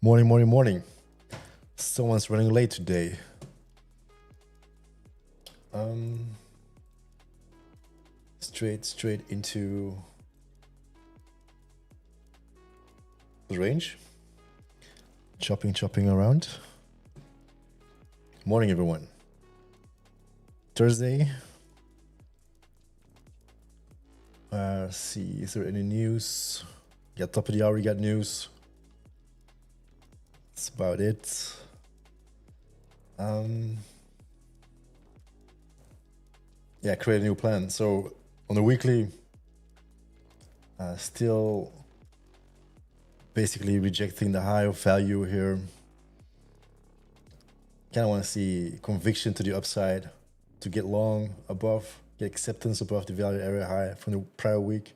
Morning, morning, morning. Someone's running late today. Straight into the range. Chopping around. Morning, everyone. Thursday. See, is there any news? Yeah, top of the hour, we got news. That's about it. Yeah, create a new plan. So on the weekly, still basically rejecting the high of value here. Kind of want to see conviction to the upside to get long above, get acceptance above the value area high from the prior week.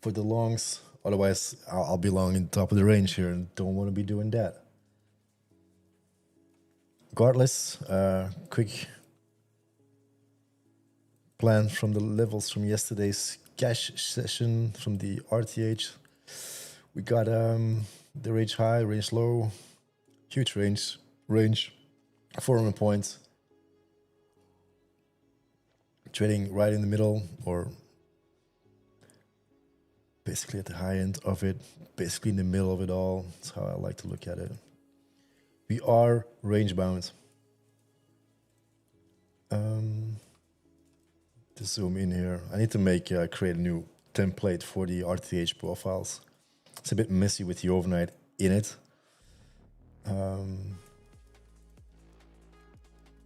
For the longs, otherwise I'll be long in the top of the range here and don't want to be doing that. Regardless, quick plan from the levels from yesterday's cash session from the RTH. We got the range high, range low, huge range, 400 points. Trading right in the middle or basically at the high end of it, basically in the middle of it all. That's how I like to look at it. We are range bound. To zoom in here, I need to create a new template for the RTH profiles. It's a bit messy with the overnight in it.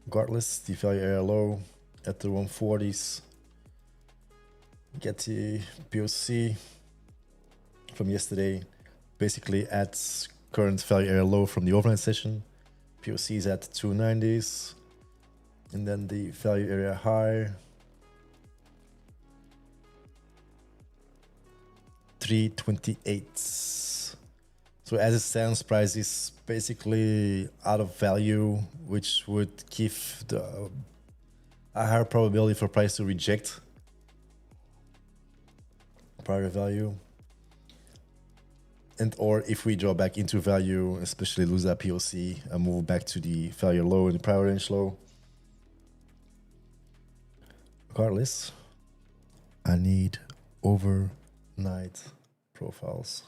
Regardless, the value area low at the 140s. Get the POC from yesterday, basically at current value area low from the overnight session. POC is at 290s, and then the value area high 328. So as it stands, price is basically out of value, which would give a higher probability for price to reject prior value. And or if we draw back into value, especially lose that POC and move back to the value low and the prior range low. Regardless, I need overnight profiles.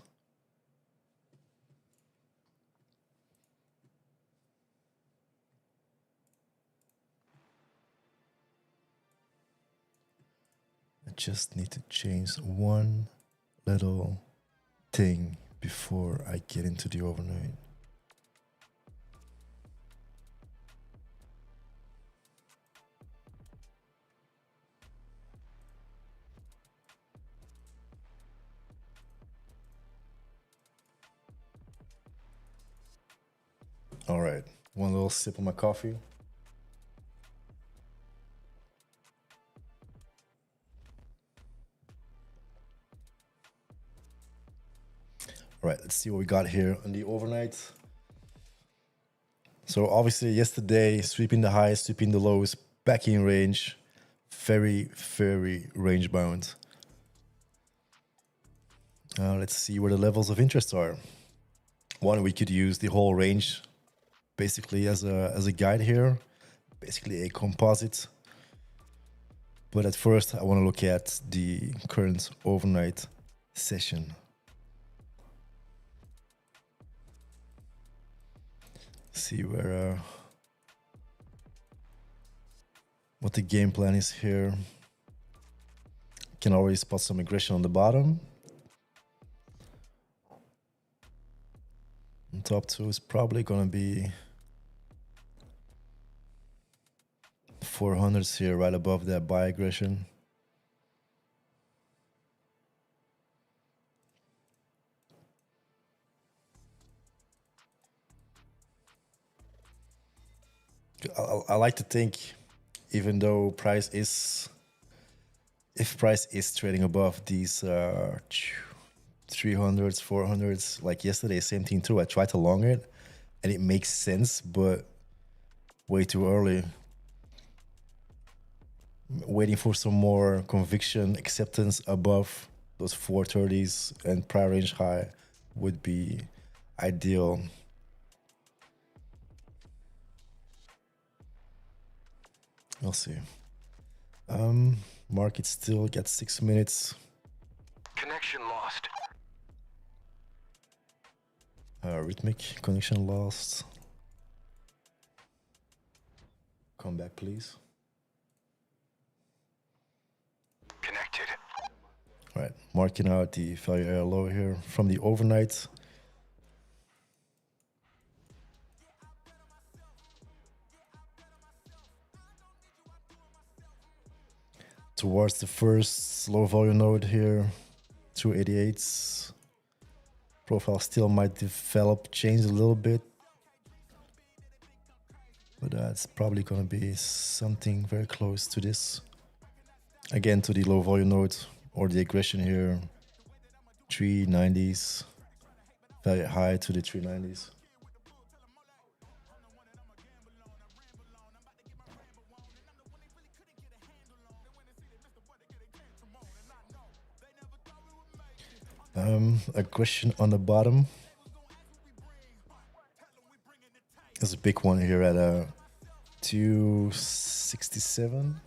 I just need to change one little thing before I get into the overnight. All right, one little sip of my coffee. All right, let's see what we got here on the overnight. So obviously yesterday, sweeping the highs, sweeping the lows, back in range, very, very range bound. Let's see where the levels of interest are. One, we could use the whole range basically as a guide here, basically a composite. But at first, I want to look at the current overnight session. See where what the game plan is here. Can already spot some aggression on the bottom. And top two is probably gonna be 400s here, right above that buy aggression. I like to think, even though if price is trading above these 300s, 400s, like yesterday, same thing too. I tried to long it, and it makes sense, but way too early. Waiting for some more conviction, acceptance above those 430s and prior range high would be ideal. We'll see. Market still got 6 minutes. Connection lost. Rhythmic connection lost. Come back, please. Connected. All right, marking out the failure area low here from the overnight. Towards the first low volume node here, 288s. Profile still might develop, change a little bit. But it's probably gonna be something very close to this. Again, to the low volume node or the aggression here. 390s, very high to the 390s. Aggression on the bottom. There's a big one here at 267.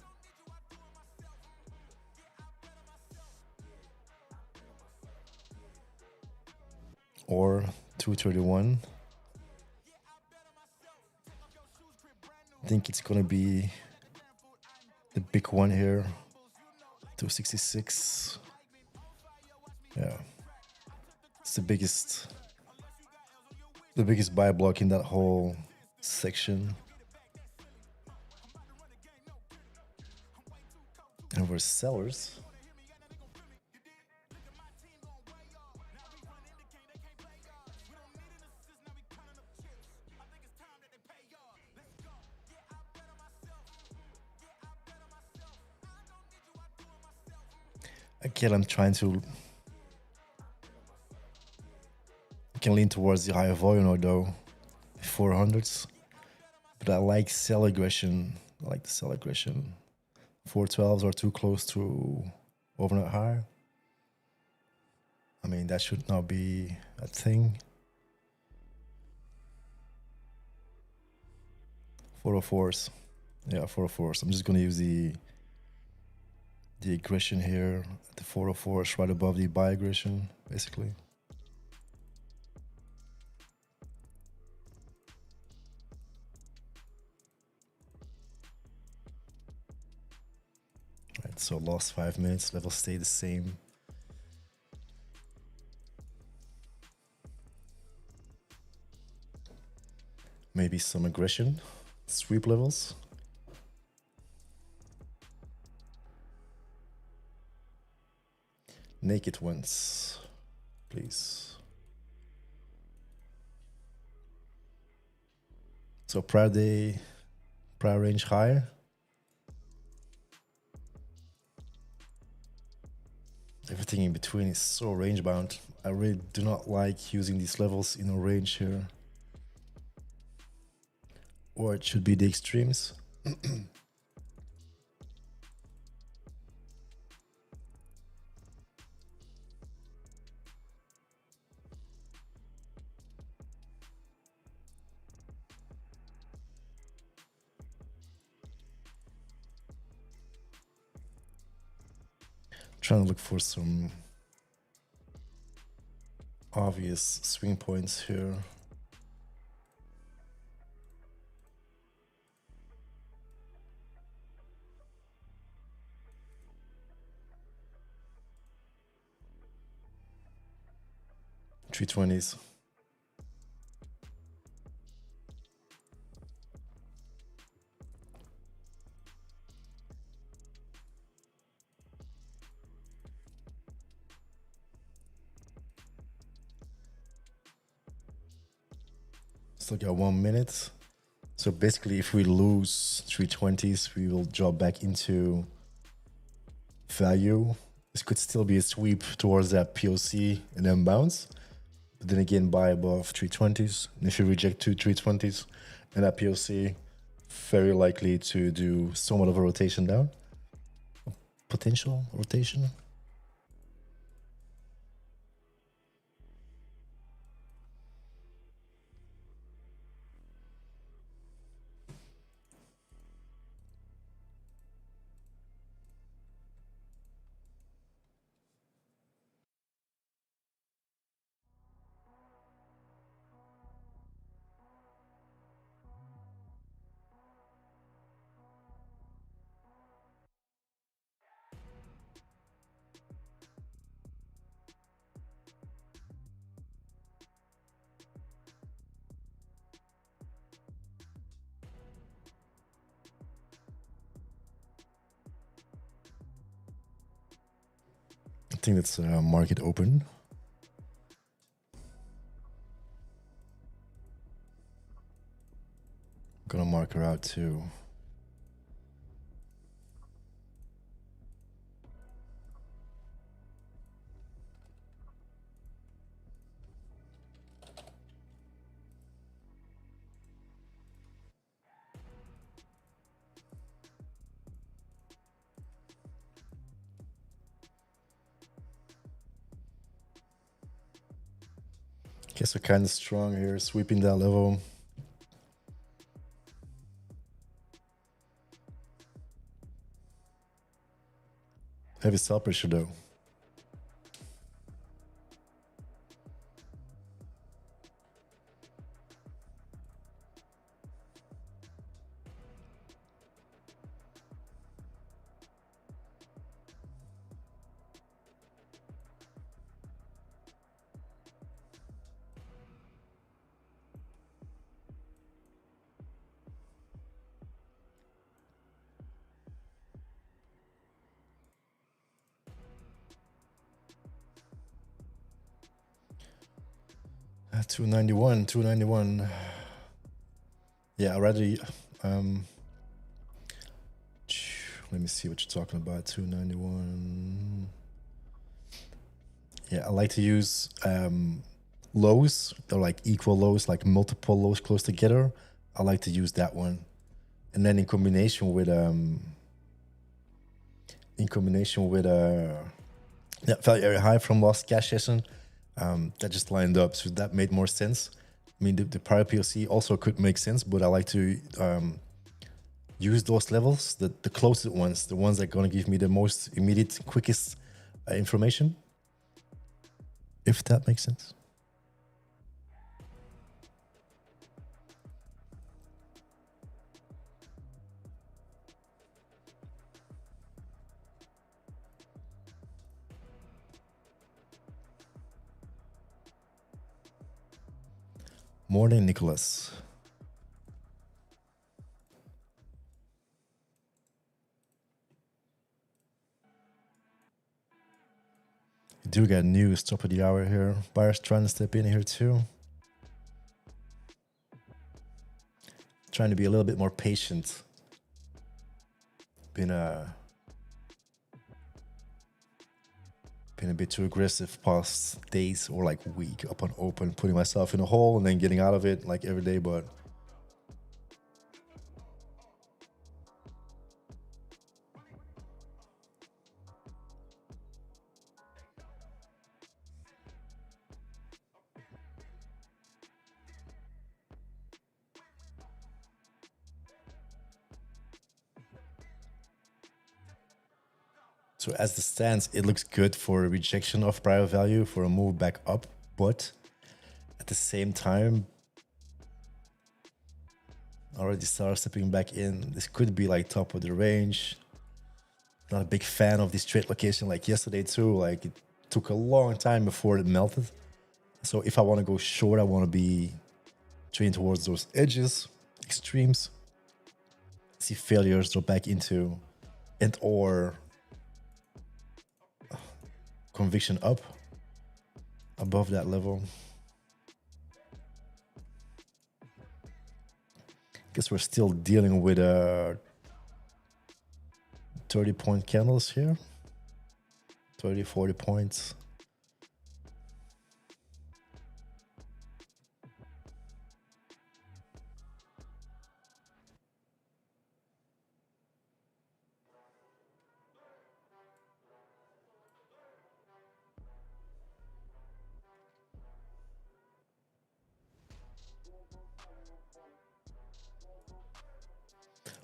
Or 231. I think it's gonna be the big one here. 266. Yeah. It's the biggest buy block in that whole section. And we're sellers. Again, I'm trying to can lean towards the higher volume although 400s, but I like sell aggression. I like the sell aggression. 412s are too close to overnight high. I mean, that should not be a thing. 404s. Yeah, 404s. I'm just gonna use the aggression here at the 404s right above the buy aggression, basically. Right, so last 5 minutes, levels stay the same. Maybe some aggression, sweep levels. Naked ones, please. So prior range high. Everything in between is so range bound. I really do not like using these levels in a range here. Or it should be the extremes. Trying to look for some obvious swing points here. $320s. Still got 1 minute. So basically, if we lose 320s, we will drop back into value. This could still be a sweep towards that POC and then bounce. But then again, buy above 320s. And if you reject 320s and that POC, very likely to do somewhat of a rotation down. Potential rotation. think that's market open. Gonna mark her out too. Guess we're kind of strong here, sweeping that level. Heavy sell pressure though. At 291, 291. Yeah, already. Let me see what you're talking about. 291. Yeah, I like to use lows. They're like equal lows, like multiple lows close together. I like to use that one, and then in combination with that value area high from last cash session, that just lined up, so that made more sense. I mean, the prior POC also could make sense, but I like to use those levels, the closest ones, the ones that are gonna give me the most immediate, quickest information, if that makes sense. Morning, Nicholas. You do get news top of the hour here. Buyers trying to step in here too. Trying to be a little bit more patient. Been a bit too aggressive past days or like week up on open, putting myself in a hole and then getting out of it like every day, but so as the stance, it looks good for a rejection of prior value for a move back up, but at the same time, already start stepping back in. This could be like top of the range. Not a big fan of this trade location like yesterday too. Like it took a long time before it melted. So if I want to go short, I want to be trading towards those edges, extremes. See failures drop back into and or conviction up above that level. Guess we're still dealing with 30-point candles here. 30, 40 points.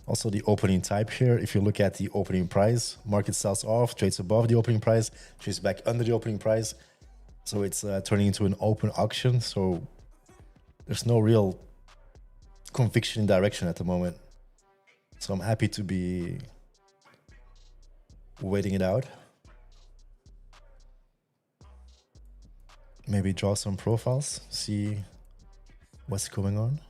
Also the opening type here, if you look at the opening price, market sells off, trades above the opening price, trades back under the opening price. So it's turning into an open auction. So there's no real conviction in direction at the moment. So I'm happy to be waiting it out. Maybe draw some profiles, see what's going on.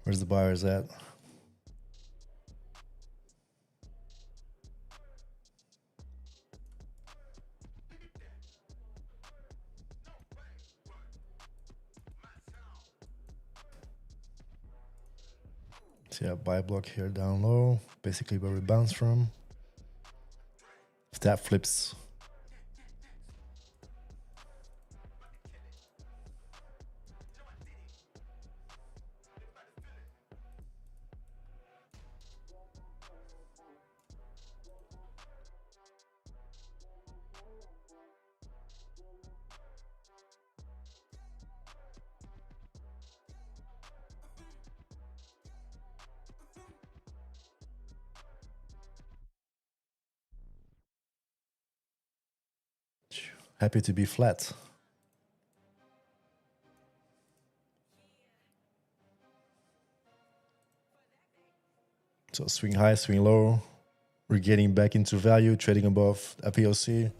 Where's the buyers at? So yeah, buy block here down low, basically where we bounce from. If that flips, happy to be flat. So swing high, swing low. We're getting back into value, trading above FEOC.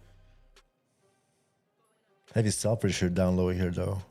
Heavy sell pressure down low here though.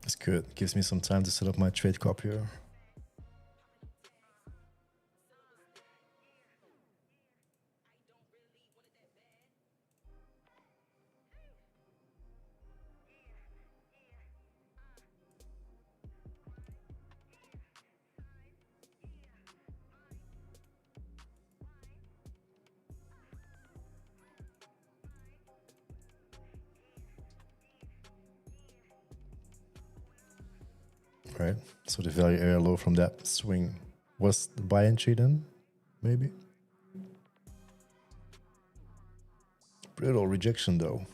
It's good. Gives me some time to set up my trade cop here. Right, so the value area low from that swing was the buy entry then, maybe? Brutal rejection though.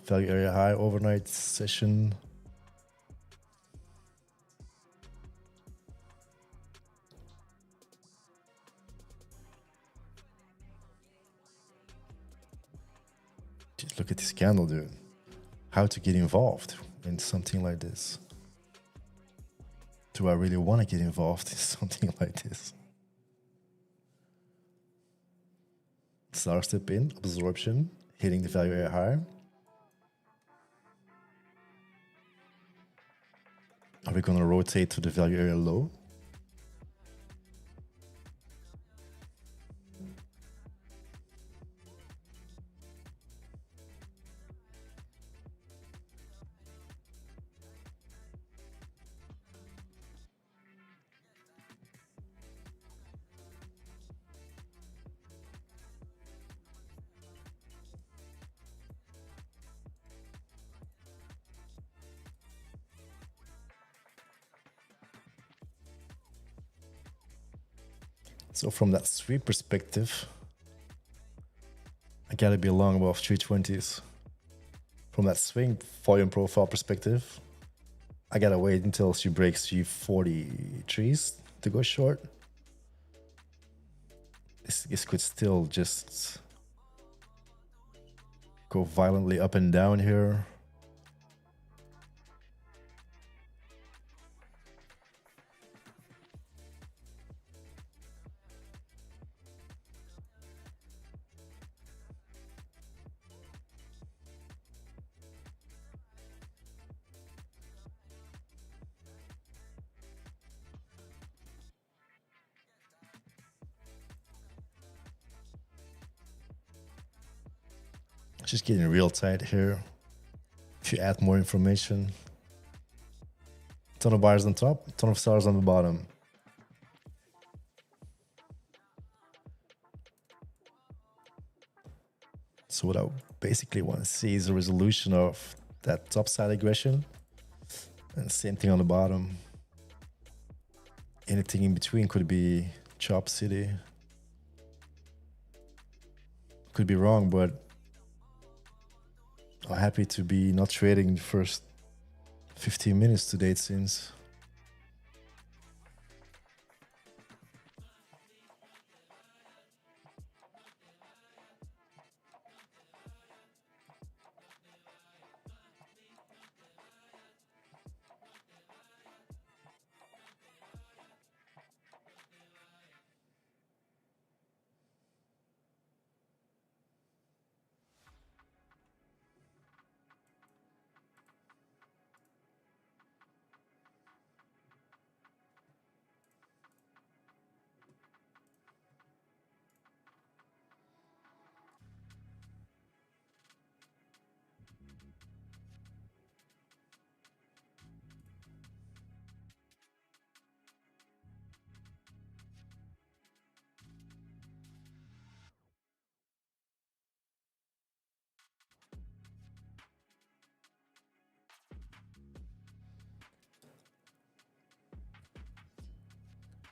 Value area high overnight session. Just look at this candle, dude. How to get involved in something like this? Do I really want to get involved in something like this? Star step in, absorption, hitting the value area high. Are we going to rotate to the value area low? So from that sweep perspective, I gotta be long above 320s. From that swing volume profile perspective, I gotta wait until she breaks 343s to go short. This could still just go violently up and down here. Just getting real tight here. If you add more information, ton of buyers on top, ton of sellers on the bottom. So what I basically want to see is a resolution of that top side aggression, and same thing on the bottom. Anything in between could be chop city. Could be wrong, but I'm happy to be not trading the first 15 minutes today, it seems.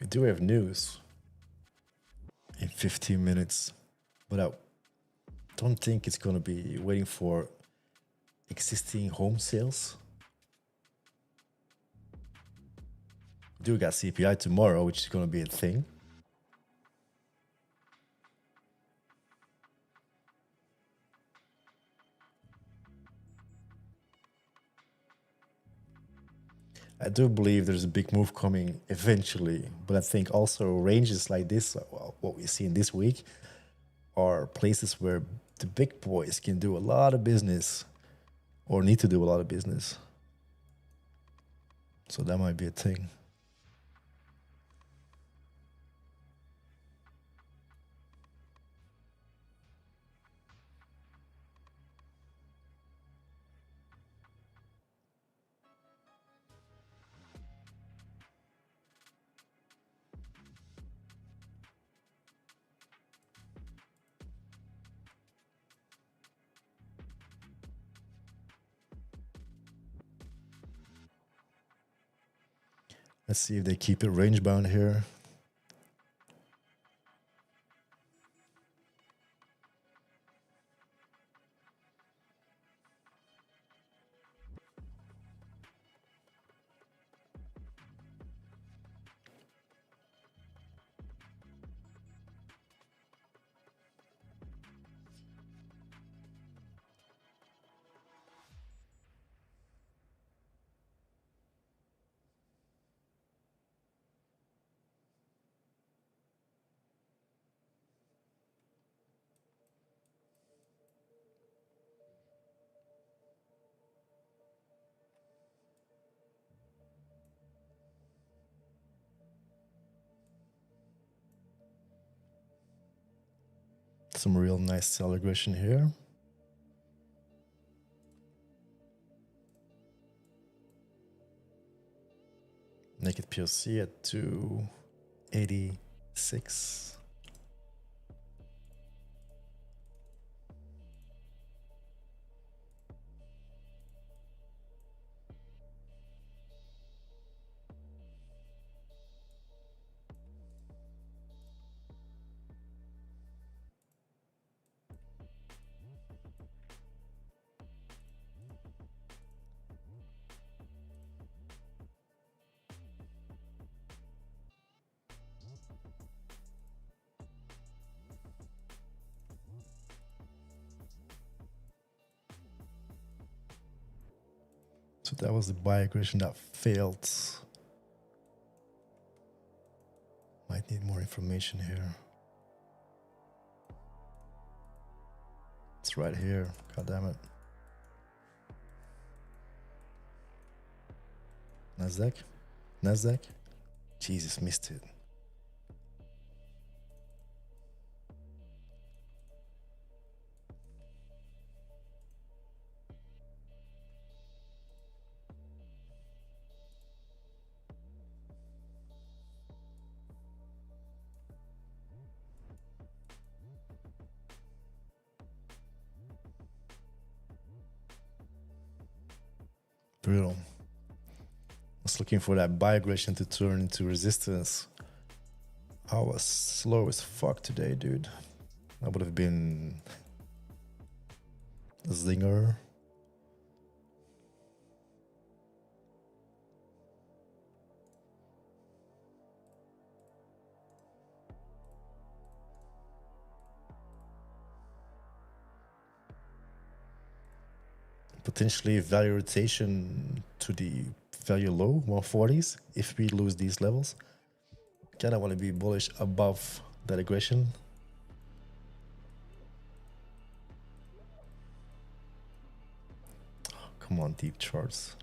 We do have news in 15 minutes, but I don't think it's going to be waiting for existing home sales. We do got CPI tomorrow, which is going to be a thing. I do believe there's a big move coming eventually, but I think also ranges like this, well, what we see in this week, are places where the big boys can do a lot of business or need to do a lot of business. So that might be a thing. Let's see if they keep it range bound here. Some real nice sell aggression here. Naked POC at 286. So that was the buy aggression that failed. Might need more information here. It's right here. God damn it. Nasdaq. Jesus, missed it. Brutal. Was looking for that buy aggression to turn into resistance. I was slow as fuck today, dude. That would have been a zinger. Potentially value rotation to the value low 140s if we lose these levels. Kind of want to be bullish above that aggression. Oh, come on, deep charts.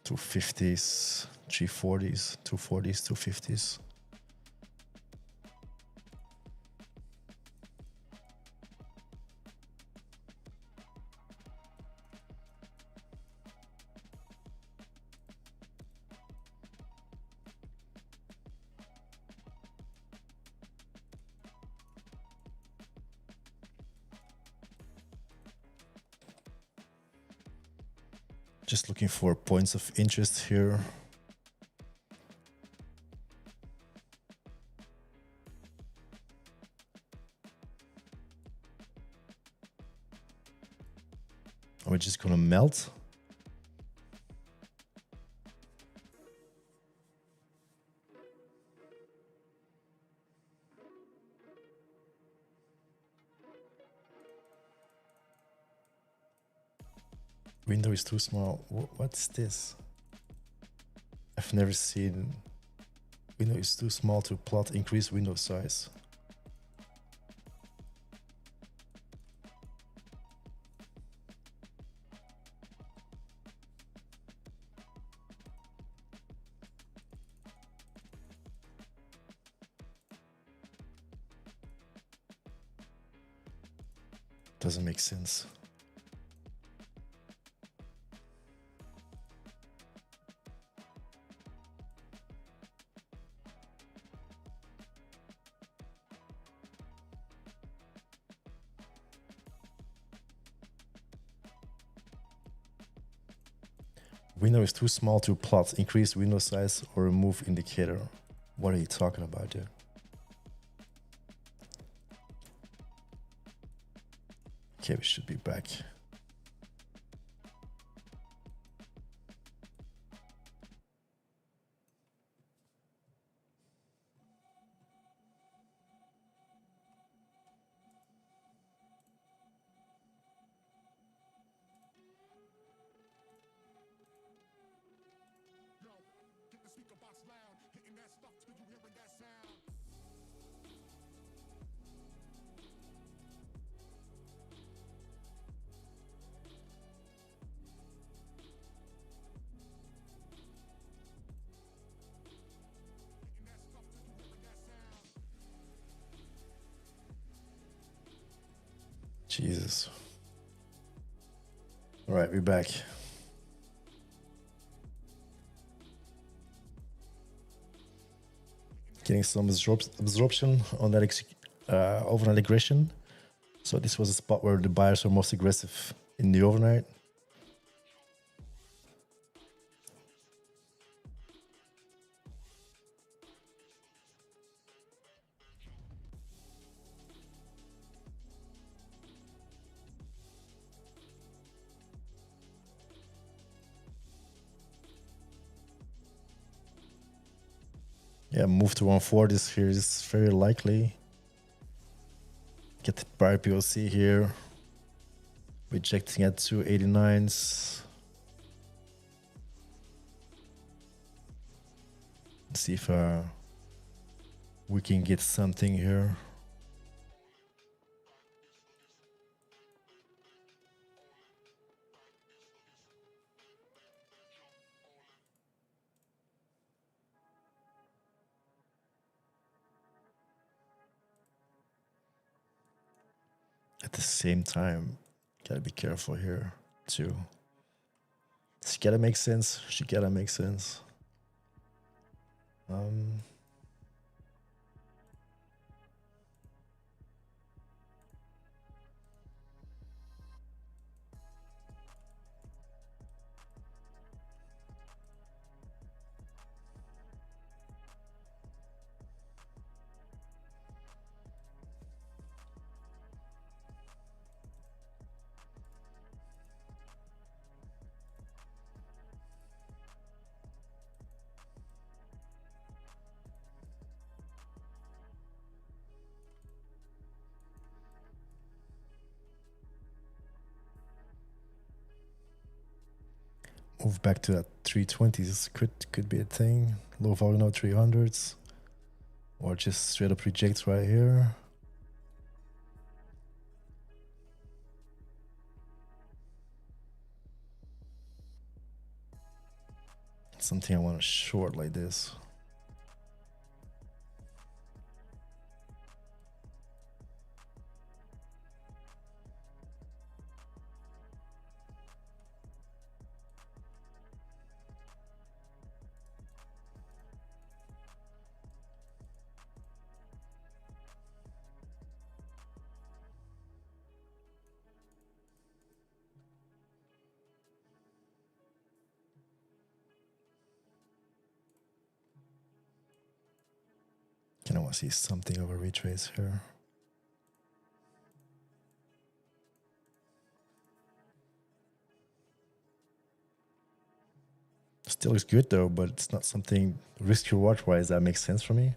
Two 50s, 340s, 240s, 250s. Just looking for points of interest here. Are we just gonna melt? Window is too small. What's this? I've never seen window is too small to plot increase window size. Doesn't make sense. Window is too small to plot increase window size or remove indicator. What are you talking about, dude? Okay, we should be back. Jesus. All right, we're back. Getting some absorption on that overnight aggression. So this was a spot where the buyers were most aggressive in the overnight. Yeah, move to 140s here is very likely. Get the buyer POC here. Rejecting at 289s. See if we can get something here. the same time, gotta be careful here too. She gotta make sense. She gotta make sense. Move back to that 320s could be a thing. Low volume out 300s, or just straight up reject right here. Something I want to short like this. Kind of want to see something of a retrace here. Still looks good though, but it's not something risk reward wise that makes sense for me.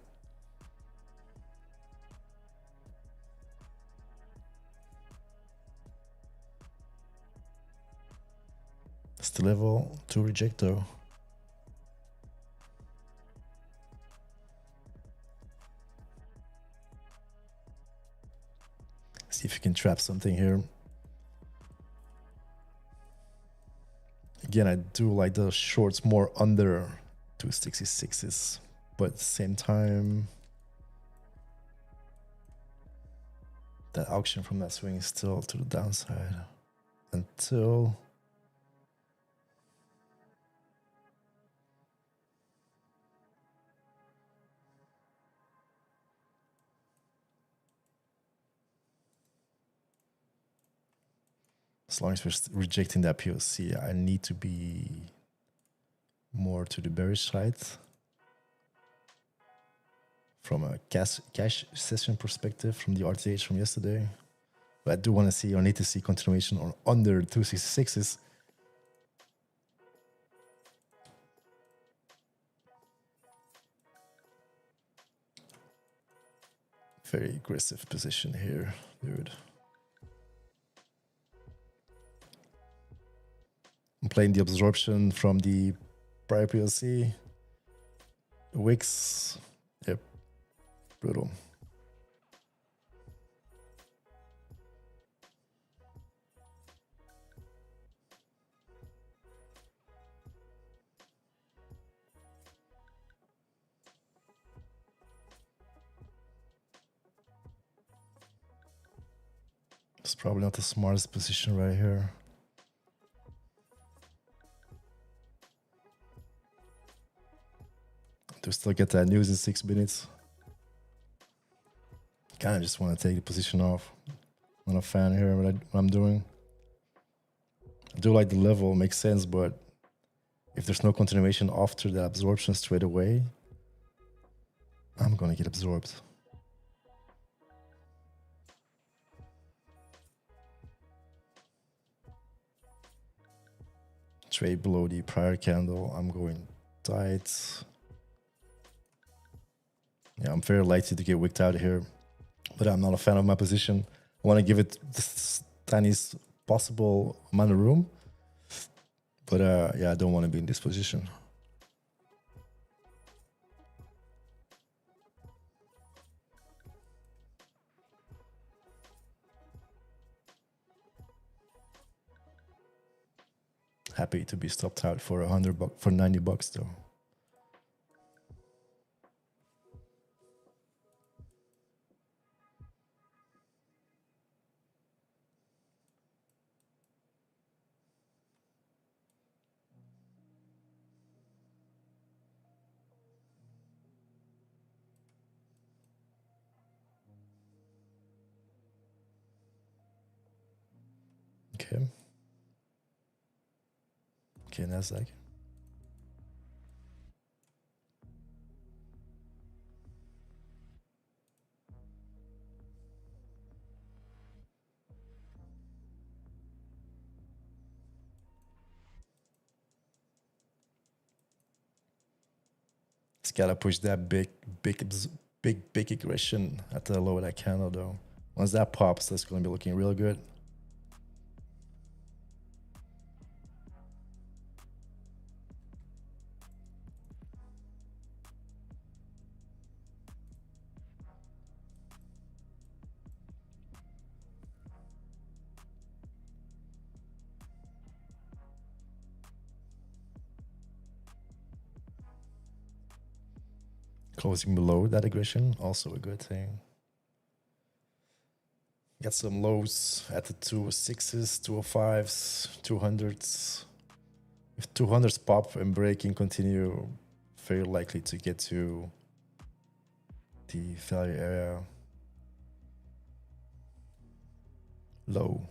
Still level 2 reject though. See if you can trap something here. Again, I do like the shorts more under 266s, but at the same time, that auction from that swing is still to the downside until as long as we're rejecting that POC, I need to be more to the bearish side from a cash session perspective from the RTH from yesterday. But I do want to see or need to see continuation on under 266s. Very aggressive position here, dude. I'm playing the absorption from the prior PLC. Wicks. Yep. Brutal. It's probably not the smartest position right here. Do still get that news in 6 minutes. Kind of just want to take the position off. I'm not a fan here what I'm doing. I do like the level, makes sense, but if there's no continuation after the absorption straight away, I'm gonna get absorbed. Trade below the prior candle, I'm going tight. Yeah, I'm very likely to get wicked out of here, but I'm not a fan of my position. I want to give it the tiniest possible amount of room, but yeah, I don't want to be in this position. Happy to be stopped out for $100 for $90 though. Okay. Okay, Nasdaq. It's gotta push that big aggression at the low of that candle though. Once that pops, that's gonna be looking real good. Closing below that aggression, also a good thing. Got some lows at the 206s, 205s, 200s. If 200s pop and break and continue, very likely to get to the failure area low.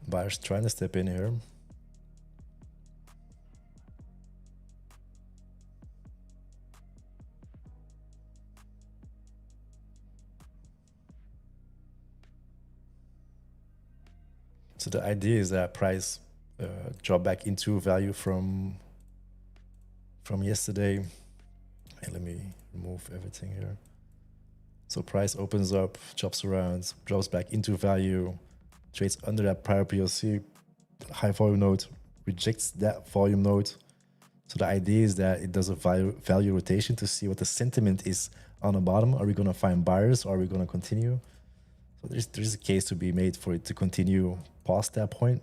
Buyers trying to step in here. So the idea is that price drop back into value from yesterday. And let me remove everything here. So price opens up, chops around, drops back into value, trades under that prior POC, high volume node, rejects that volume node. So the idea is that it does a value rotation to see what the sentiment is on the bottom. Are we going to find buyers or are we going to continue? So there's a case to be made for it to continue past that point.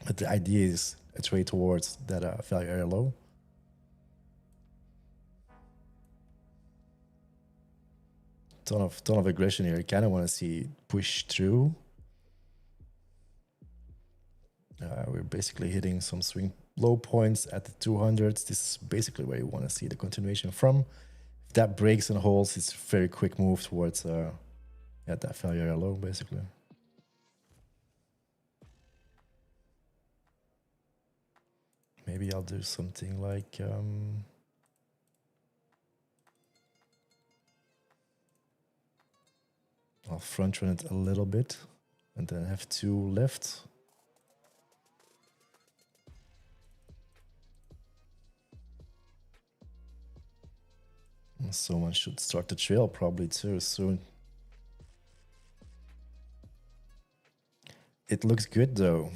But the idea is a trade towards that value area low. Ton of aggression here. Kind of want to see it push through. We're basically hitting some swing low points at the 200s. This is basically where you want to see the continuation from. If that breaks and holds, it's a very quick move towards that failure area low, basically. Maybe I'll do something like I'll front run it a little bit and then have two left. And someone should start the trail probably too soon. It looks good though.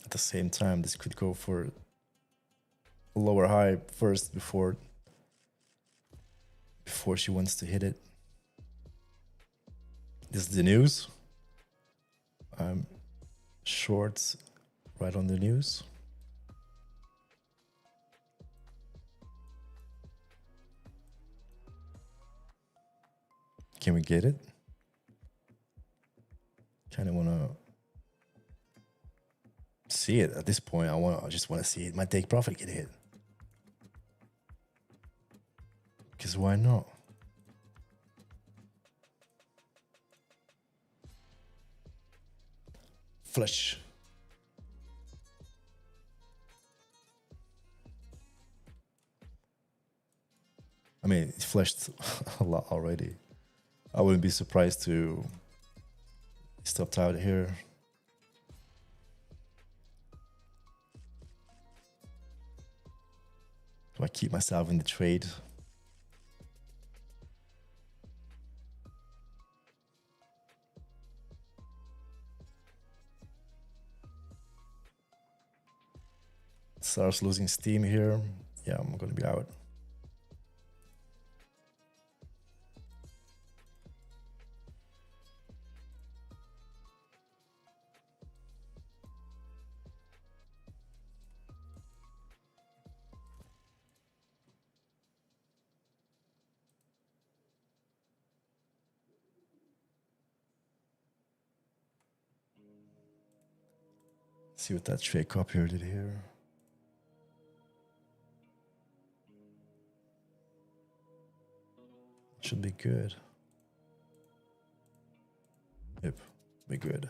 At the same time, this could go for a lower high first before she wants to hit it. This is the news. I'm short right on the news. Can we get it? Kind of want to see it at this point. I just want to see it. My take profit get hit. Because why not? Flush. I mean, it flushed a lot already. I wouldn't be surprised to stop out here. Do I keep myself in the trade? starts losing steam here, yeah, I'm gonna be out. See what that shake up here did here. Should be good. Yep, be good.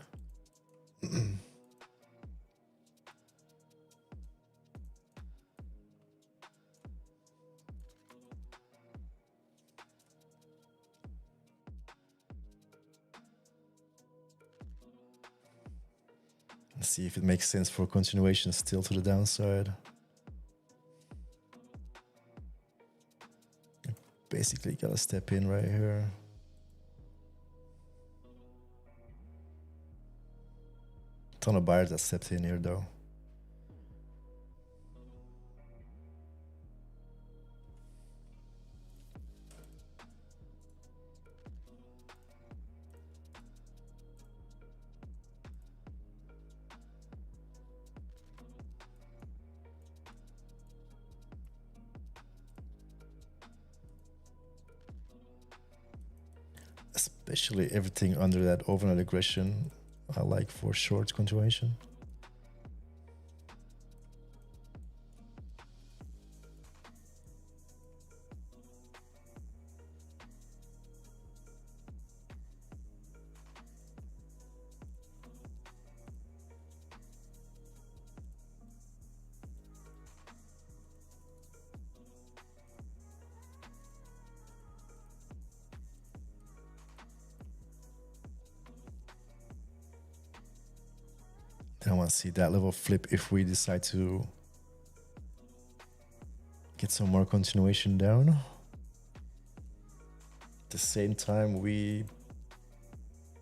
Let's see if it makes sense for continuation still to the downside. Basically gotta step in right here. Ton of buyers that stepped in here though. Especially everything under that overnight aggression, I like for short continuation. Then I want to see that level flip if we decide to get some more continuation down. At the same time, we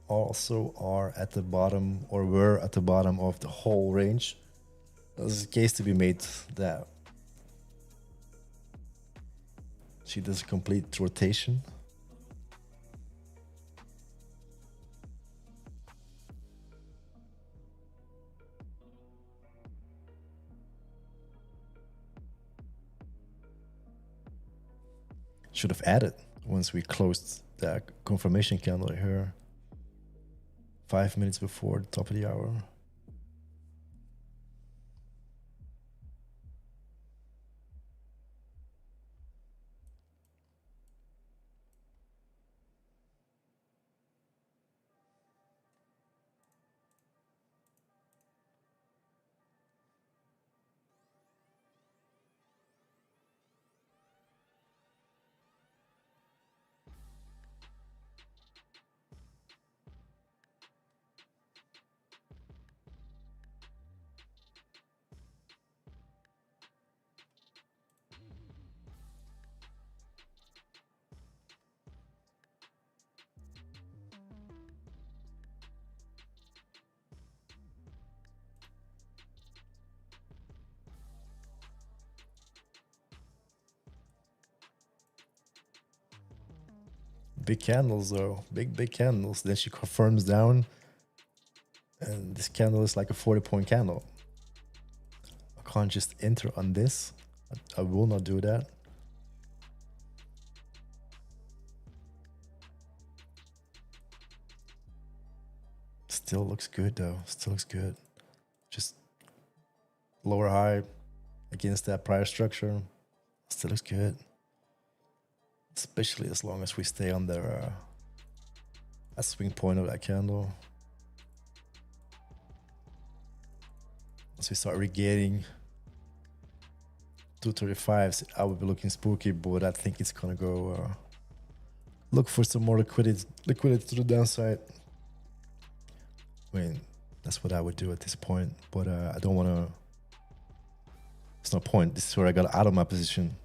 also are at the bottom, or were at the bottom of the whole range. There's a case to be made that she does a complete rotation. Should have added once we closed that confirmation candle here 5 minutes before the top of the hour. Big candles though, big candles. Then she confirms down, and this candle is like a 40-point candle. I can't just enter on this. I will not do that. Still looks good though, still looks good. Just lower high against that prior structure, still looks good. Especially as long as we stay under a swing point of that candle. Once we start regaining 235s, I would be looking spooky, but I think it's gonna go look for some more liquidity to the downside. I mean, that's what I would do at this point, but I don't want to. It's no point. This is where I got out of my position.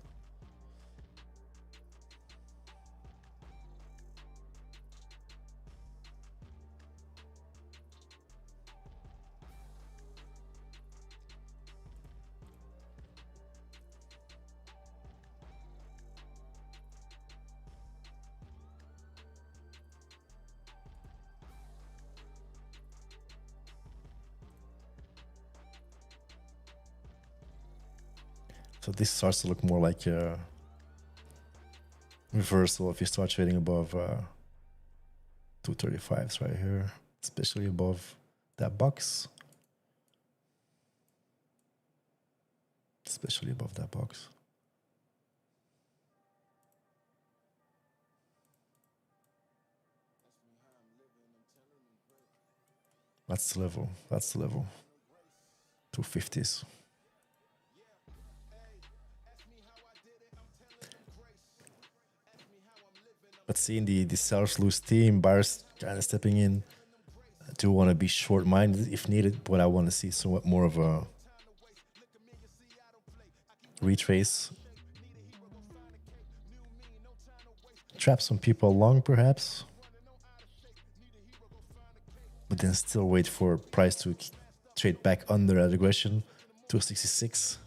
So this starts to look more like a reversal if you start trading above 235s right here, especially above that box. Especially above that box. That's the level. That's the level. 250s. But seeing the sellers lose steam, buyers kind of stepping in. I do want to be short-minded if needed, but I want to see somewhat more of a retrace. Trap some people long, perhaps. But then still wait for price to trade back under that aggression. 266.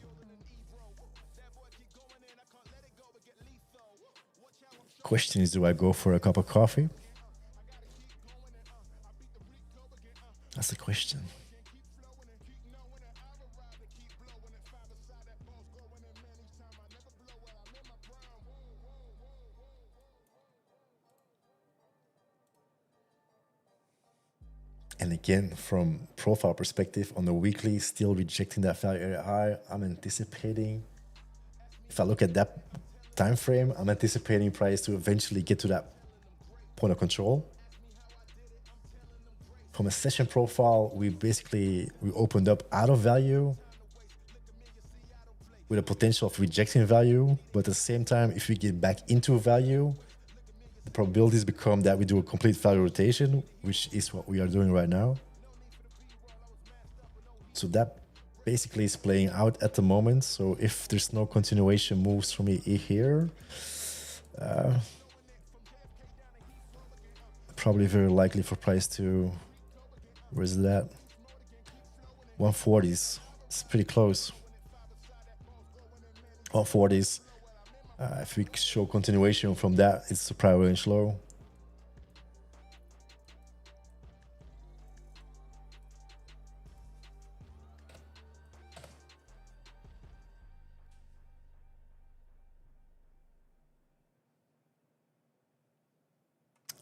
Question is, do I go for a cup of coffee? That's the question. And again, from profile perspective, on the weekly, still rejecting that value area high. I'm anticipating, if I look at that time frame, I'm anticipating price to eventually get to that point of control. From a session profile, we opened up out of value with a potential of rejecting value. But at the same time, if we get back into value, the probabilities become that we do a complete value rotation, which is what we are doing right now. So that basically is playing out at the moment. So if there's no continuation moves for me here, probably very likely for price to, where's that? 140s. It's pretty close. 140s. If we show continuation from that, it's a prior range low.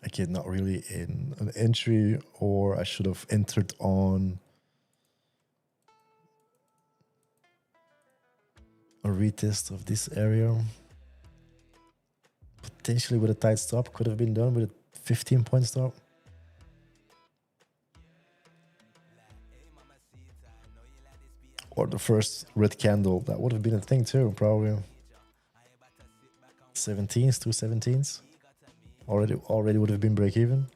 Again, not really in an entry, or I should have entered on a retest of this area. Potentially with a tight stop, could have been done with a 15-point stop. Or the first red candle, that would have been a thing too, probably. 17s, 217s. Already would have been break even.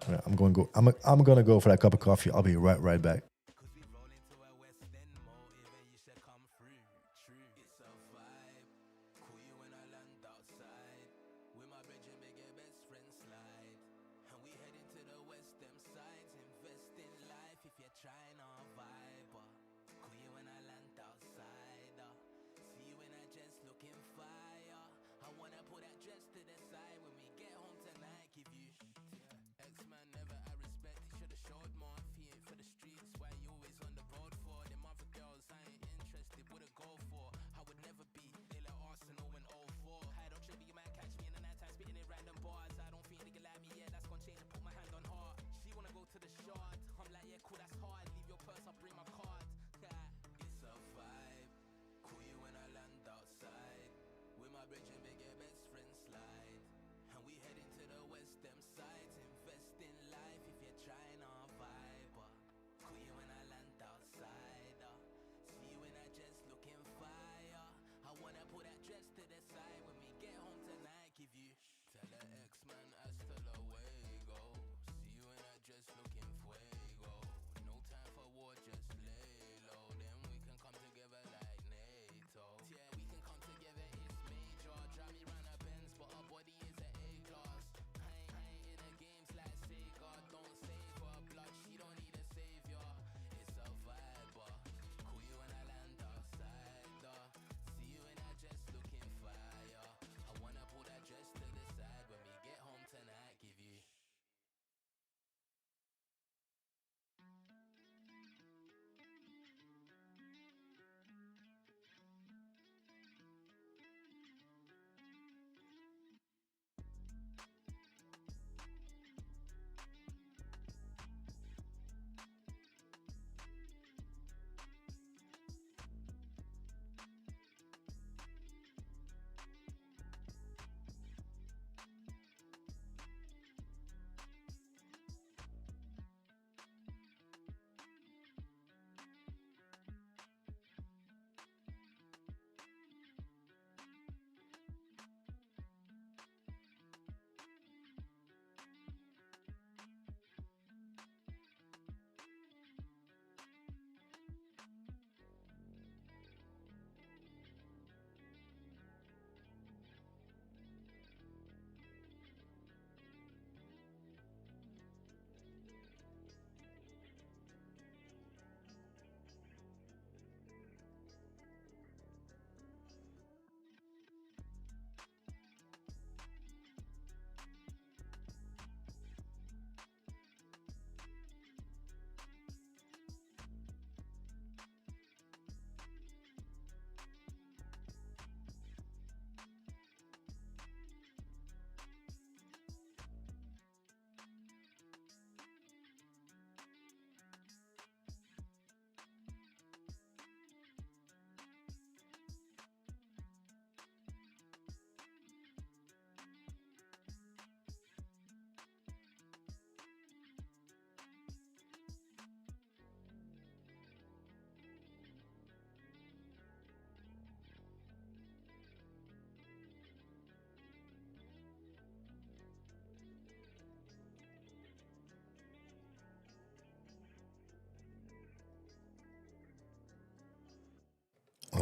Yeah, I'm gonna go for that cup of coffee. I'll be right back.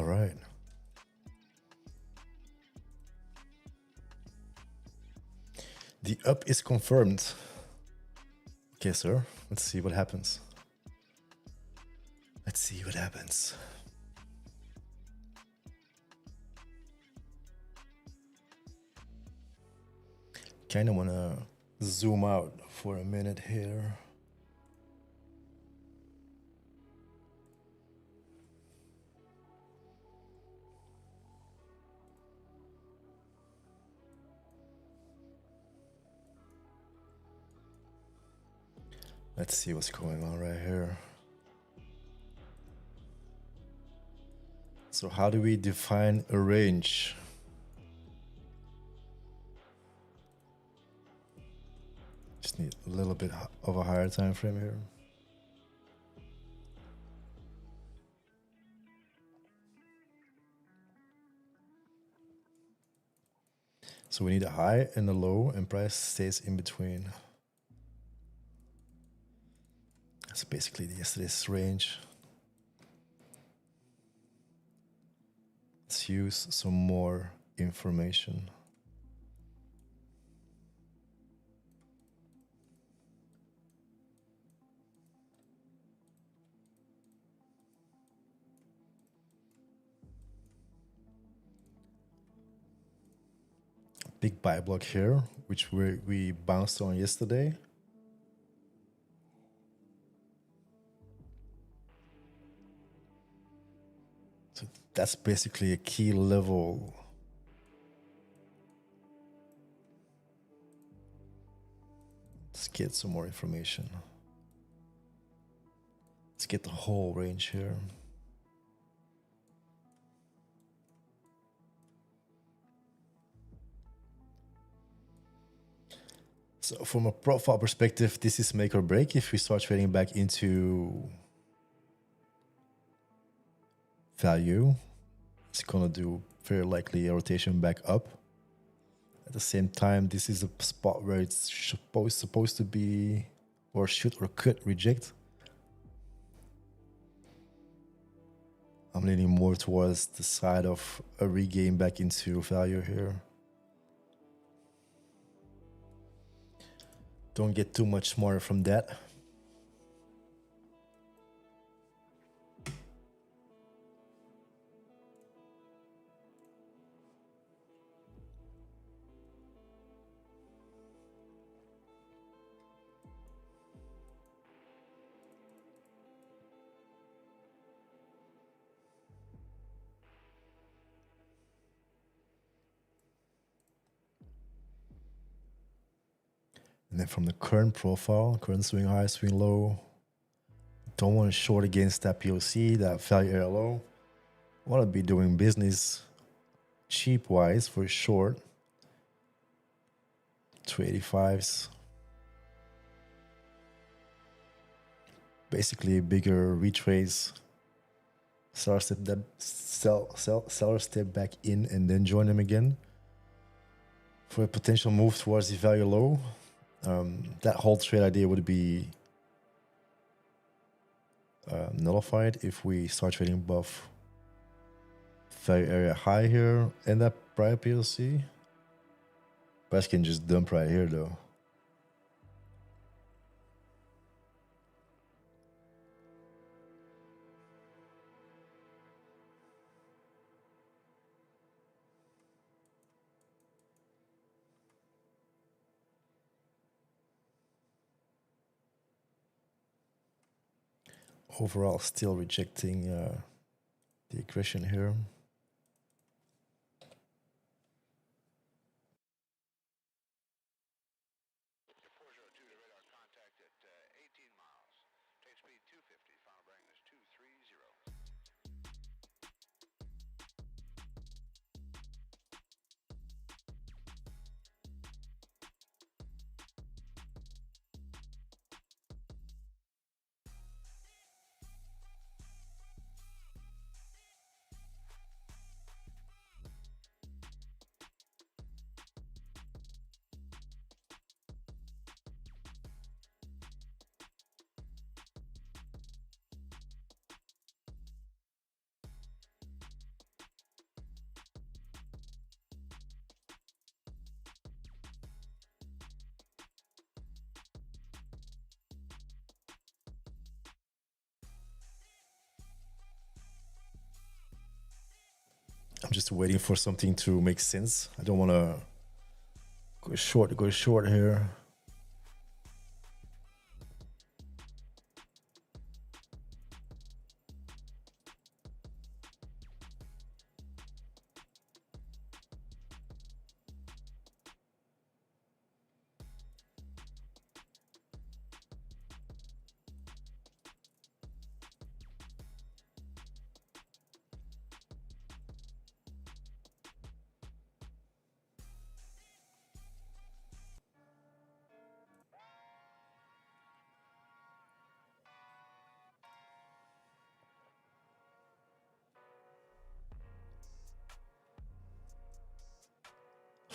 All right. The up is confirmed. Okay, sir. Let's see what happens. Let's see what happens. Kind of want to zoom out for a minute here. Let's see what's going on right here. So how do we define a range? Just need a little bit of a higher time frame here. So we need a high and a low, and price stays in between. That's basically yesterday's range. Let's use some more information. Big buy block here, which we bounced on yesterday. So that's basically a key level. Let's get some more information. Let's get the whole range here. So from a profile perspective, this is make or break. If we start trading back into value, it's gonna do very likely a rotation back up. At the same time, this is a spot where it's supposed to be, or should or could reject. I'm leaning more towards the side of a regain back into value here. Don't get too much smarter from that. And then from the current profile, current swing high, swing low, don't want to short against that POC, that value area low. Want to be doing business cheap wise for short. 285s. Basically a bigger retrace. Seller step back in and then join them again for a potential move towards the value low. That whole trade idea would be nullified if we start trading above value area high here and that prior PLC. Price can just dump right here though. Overall, still rejecting the aggression here. just waiting for something to make sense. I don't want to go short here.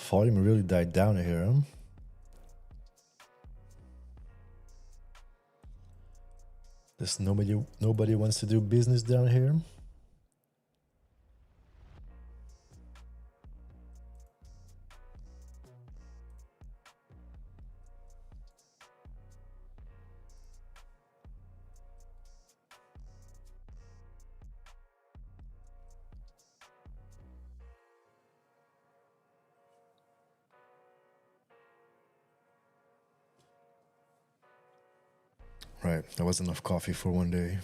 Volume really died down here, huh? There's nobody wants to do business down here. Right, that was enough coffee for one day.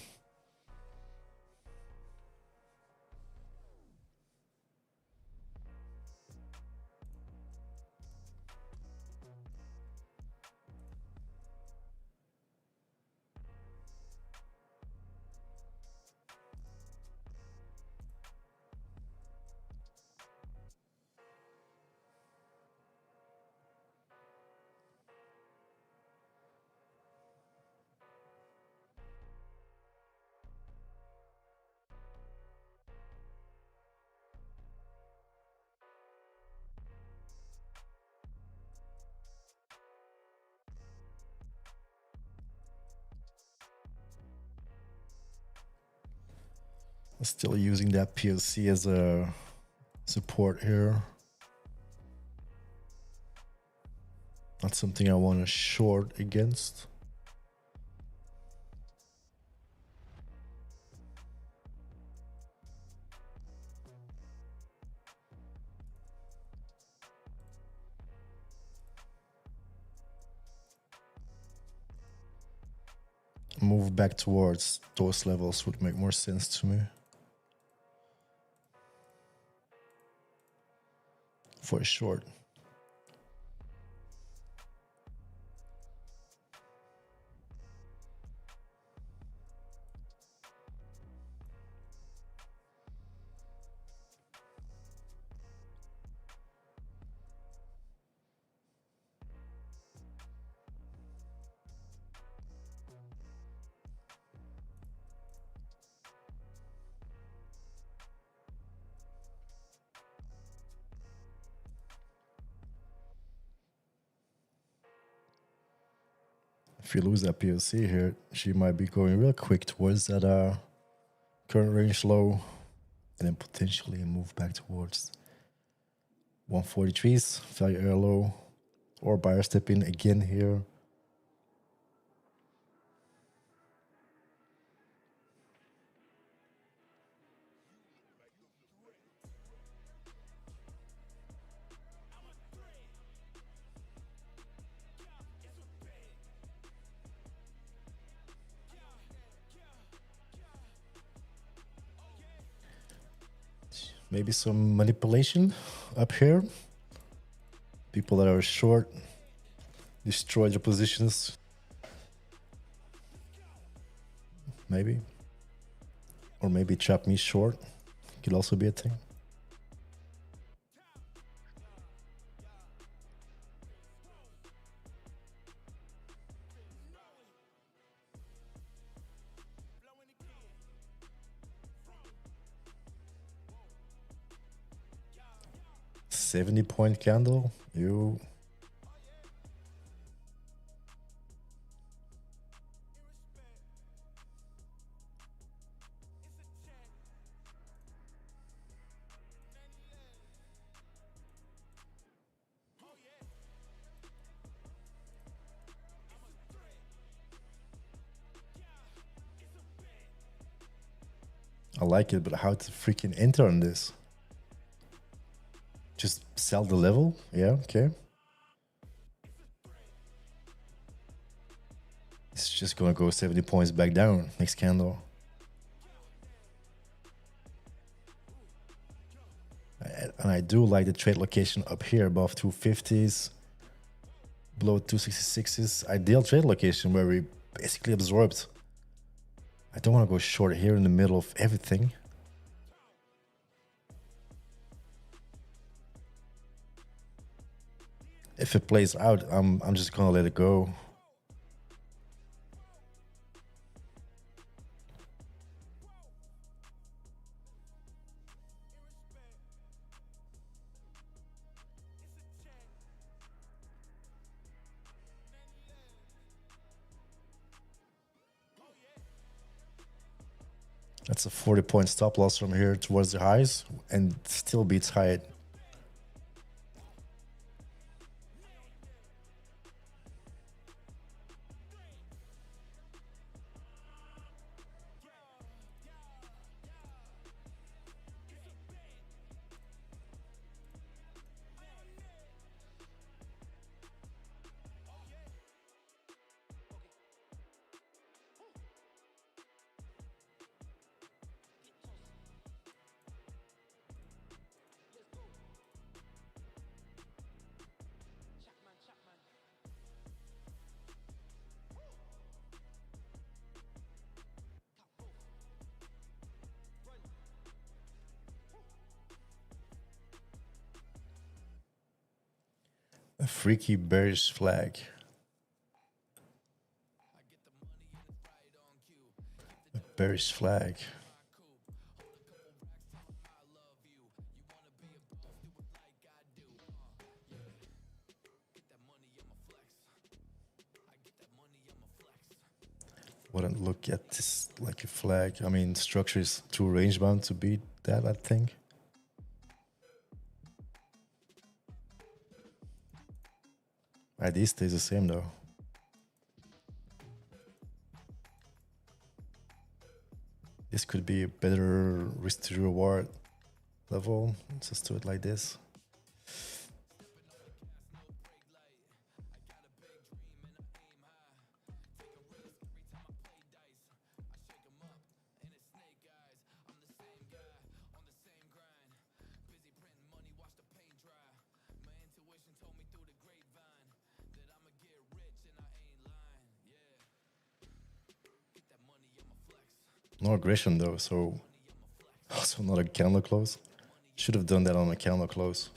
Still using that POC as a support here. Not something I want to short against. Move back towards those levels would make more sense to me. For a short. If you lose that POC here, she might be going real quick towards that current range low and then potentially move back towards 143's value area low, or buyer step in again here. Maybe some manipulation up here. People that are short destroy their positions. Maybe. Or maybe trap me short. Could also be a thing. $70-point candle. You. I like it, but how to freaking enter on this? sell the level. Yeah, okay. It's just gonna go 70 points back down next candle. And I do like the trade location up here above 250s, below 266s. Ideal trade location where we basically absorbed. I don't want to go short here in the middle of everything. If it plays out, I'm just gonna let it go. That's a 40-point stop loss from here towards the highs and still beats high. A freaky bearish flag. A bearish flag. Wouldn't look at this like a flag. I mean, structure is too range bound to beat that, I think. ID stays the same though. This could be a better risk to reward level. Let's just do it like this. No aggression though, so also not a candle close. Should have done that on a candle close.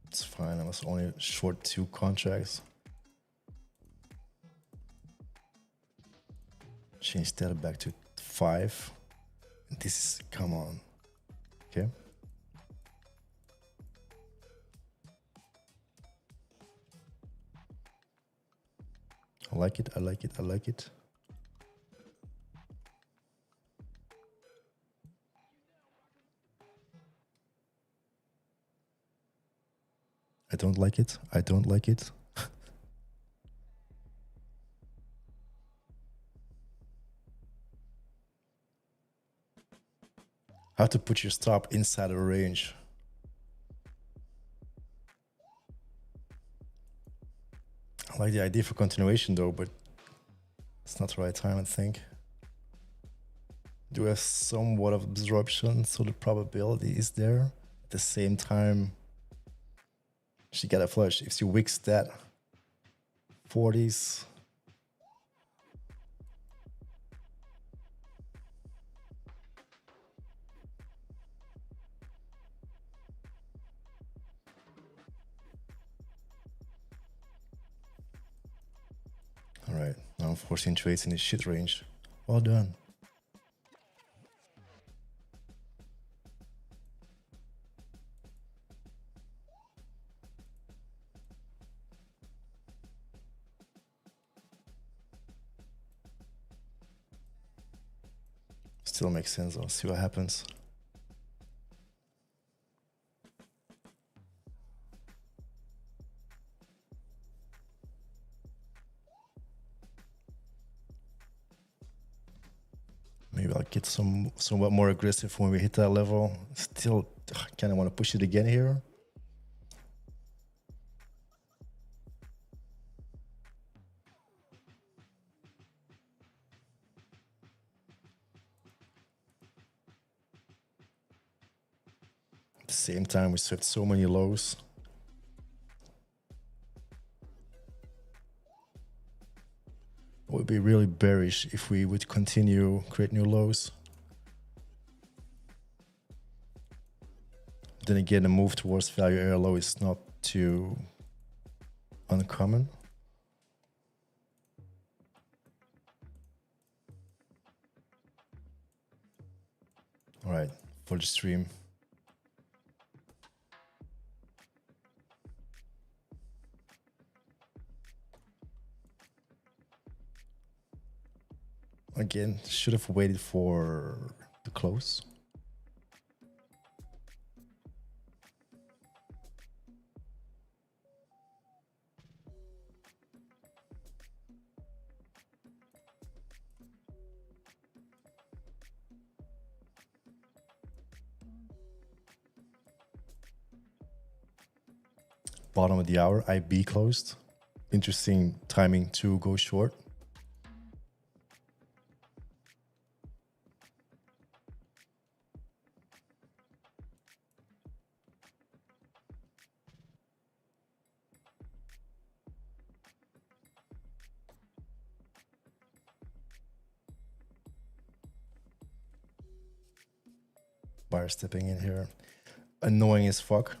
It's fine, I was only short 2 contracts. Change that back to 5. This is, come on. Okay. I like it, I like it, I like it. I don't like it, I don't like it. How to put your stop inside a range. I like the idea for continuation though, but it's not the right time, I think. Do have somewhat of absorption, so the probability is there. At the same time, she got a flush. If she wicks that 40s, all right, now I'm forcing trades in the shit range. Well done. Still makes sense. I'll see what happens. Maybe I'll get somewhat more aggressive when we hit that level. Still kind of want to push it again here. At the same time, we swept so many lows. It would be really bearish if we would continue create new lows. Then again, the move towards value area low is not too uncommon. All right, for the stream. Again, should have waited for the close. Bottom of the hour, IB closed. Interesting timing to go short. Buyer stepping in here. Annoying as fuck.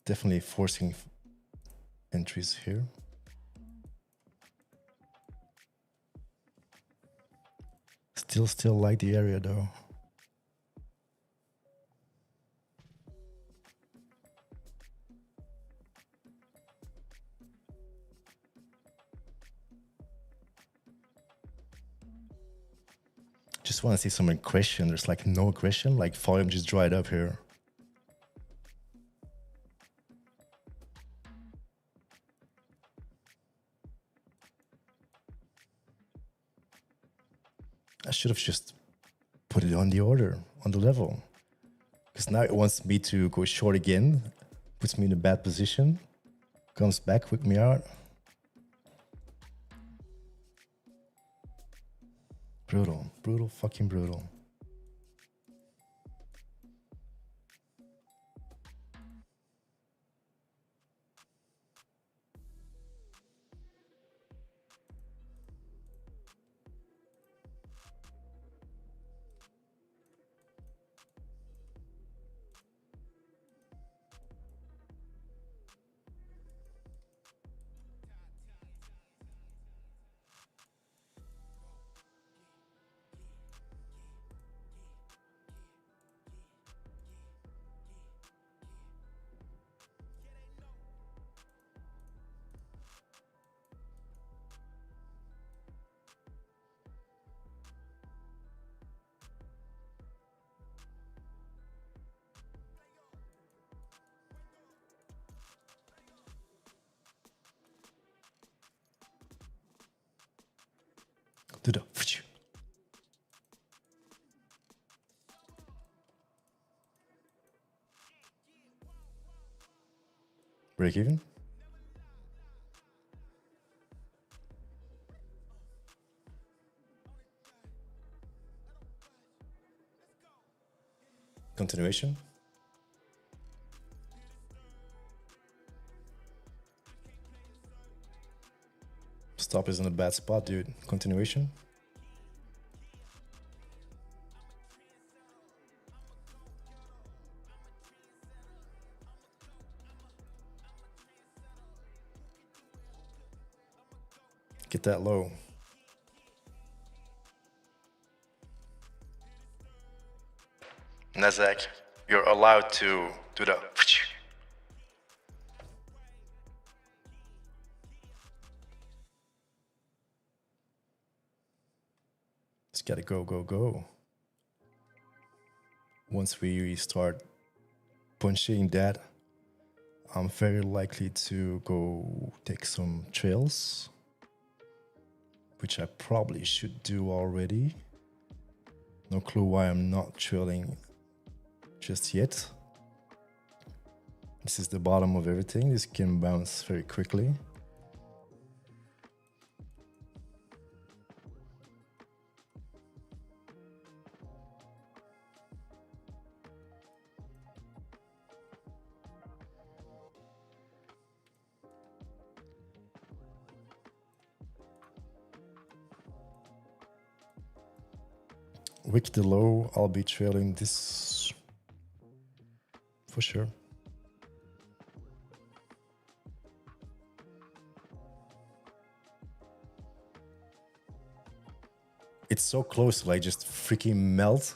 Definitely forcing entries here. Still like the area though. Just want to see some aggression. There's like no aggression, like volume just dried up here. I should have just put it on the order, on the level. Because now it wants me to go short again, puts me in a bad position, comes back with me out. Brutal, brutal, fucking brutal. Do the break even. Continuation. Stop is in a bad spot, dude. Continuation. Get that low. Nasdaq, you're allowed to do the. Just gotta go, go, go. once we start punching that, I'm very likely to go take some trails, which I probably should do already. No clue why I'm not trailing just yet. This is the bottom of everything. This can bounce very quickly. Wick the low, I'll be trailing this for sure. It's so close to like just freaking melt.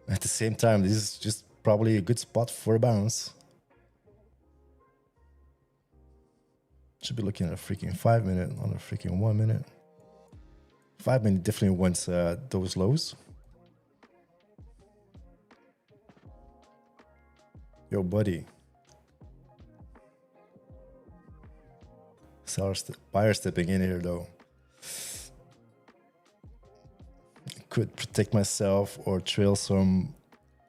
At the same time, this is just probably a good spot for a bounce. Should be looking at a freaking 5 minute, not a freaking 1 minute. 5 minute definitely wants those lows. Yo, buddy. Buyer stepping in here though. Could protect myself or trail some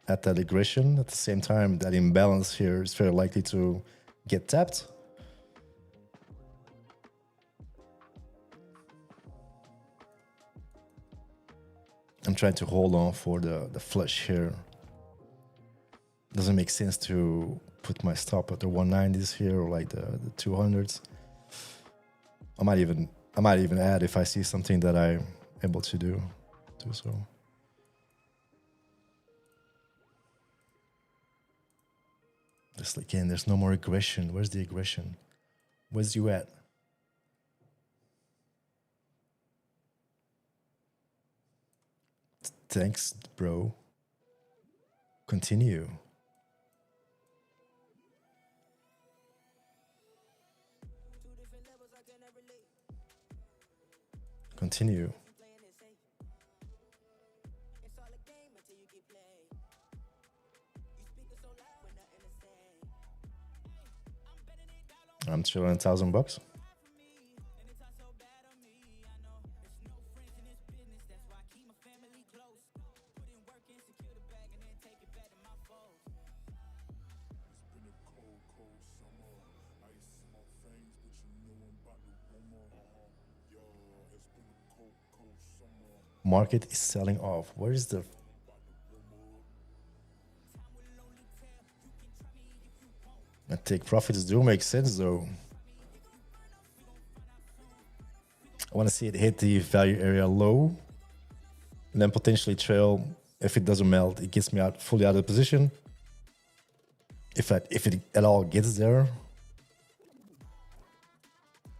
at that aggression. At the same time, that imbalance here is very likely to get tapped. I'm trying to hold on for the flush here. Doesn't make sense to put my stop at the 190s here or like the 200s. I might even add if I see something that I'm able to do so. Just again, there's no more aggression. Where's the aggression? Where's you at? Thanks, bro. Continue. Continue. I'm chilling $1,000. Market is selling off. Where is the... I take profits do make sense though. I want to see it hit the value area low and then potentially trail. If it doesn't melt, it gets me out fully out of position. If it at all gets there,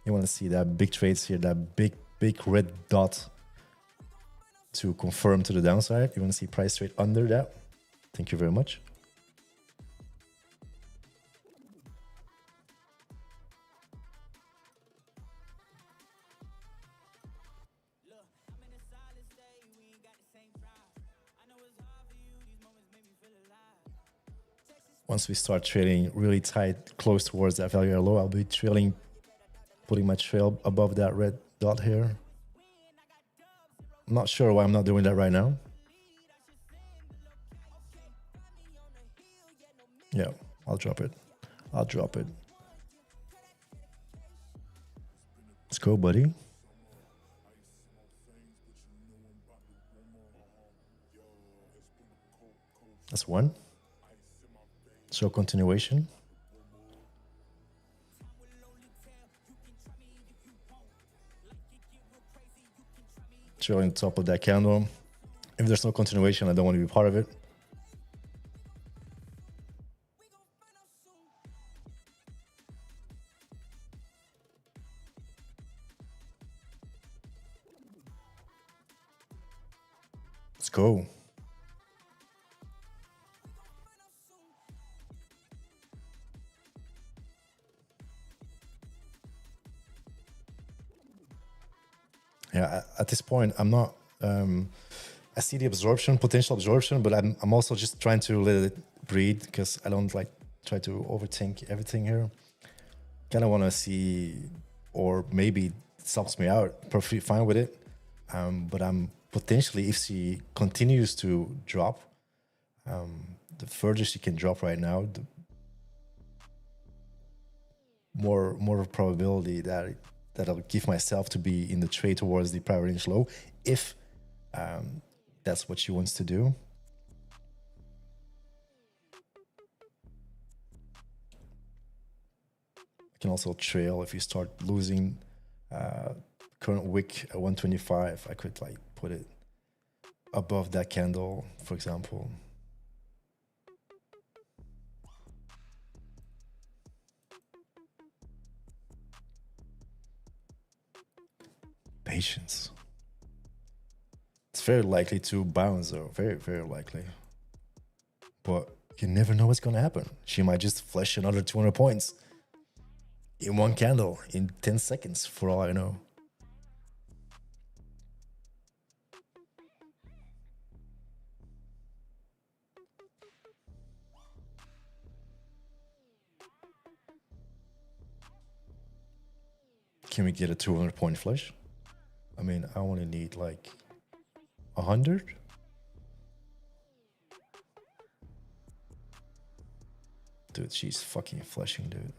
you want to see that big trades here, that big red dot to confirm to the downside. You want to see price trade under that. Thank you very much. Once we start trading really tight, close towards that value area low, I'll be trailing, putting my trail above that red dot here. I'm not sure why I'm not doing that right now. Yeah, I'll drop it. I'll drop it. Let's go, buddy. That's one. So continuation. Trailing top of that candle. If there's no continuation, I don't want to be part of it. Let's go. Yeah, at this point, I'm not I see the absorption, potential absorption, but I'm also just trying to let it breathe because I don't like try to overthink everything here. Kind of want to see, or maybe it stops me out. Perfectly fine with it. But I'm potentially, if she continues to drop, the further she can drop right now, the more probability that I'll give myself to be in the trade towards the prior range low, if that's what she wants to do. I can also trail if you start losing current wick at 125. I could like put it above that candle, for example. Patience. It's very likely to bounce though, very, very likely. But you never know what's gonna happen. She might just flash another 200 points in one candle in 10 seconds, for all I know. Can we get a 200 point flush? I mean, I only need like 100. Dude, she's fucking flashing, dude.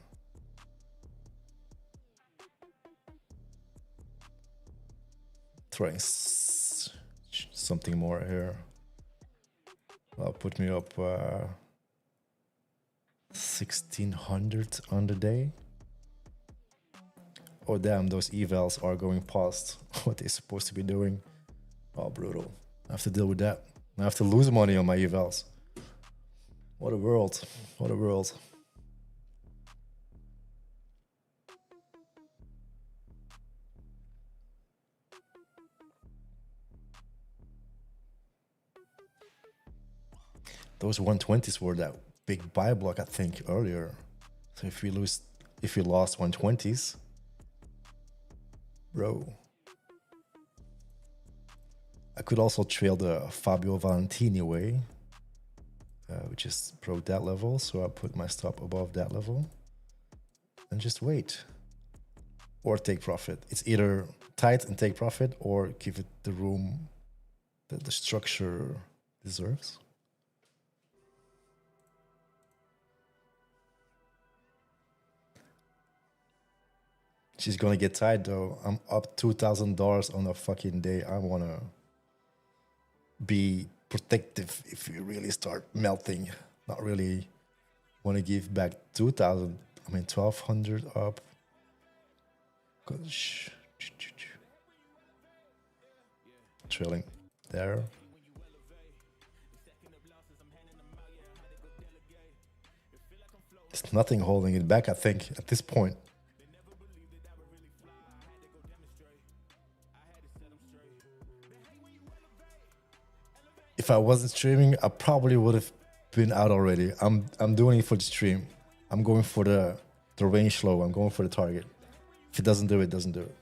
Trying something more here. Well, put me up 1600 on the day. Oh damn, those evals are going past what they're supposed to be doing. Oh, brutal. I have to deal with that. I have to lose money on my evals. What a world. What a world. Those 120s were that big buy block, I think, earlier. So if we lost 120s, bro. I could also trail the Fabio Valentini way, which is broke that level. So I put my stop above that level and just wait or take profit. It's either tight and take profit or give it the room that the structure deserves. She's gonna get tight though. I'm up $2,000 on a fucking day. I wanna be protective if you really start melting. Not really wanna give back 2,000. I mean 1,200 up. Trailing there. There's nothing holding it back, I think, at this point. If I wasn't streaming, I probably would have been out already. I'm doing it for the stream. I'm going for the range low. I'm going for the target. If it doesn't do it, doesn't do it.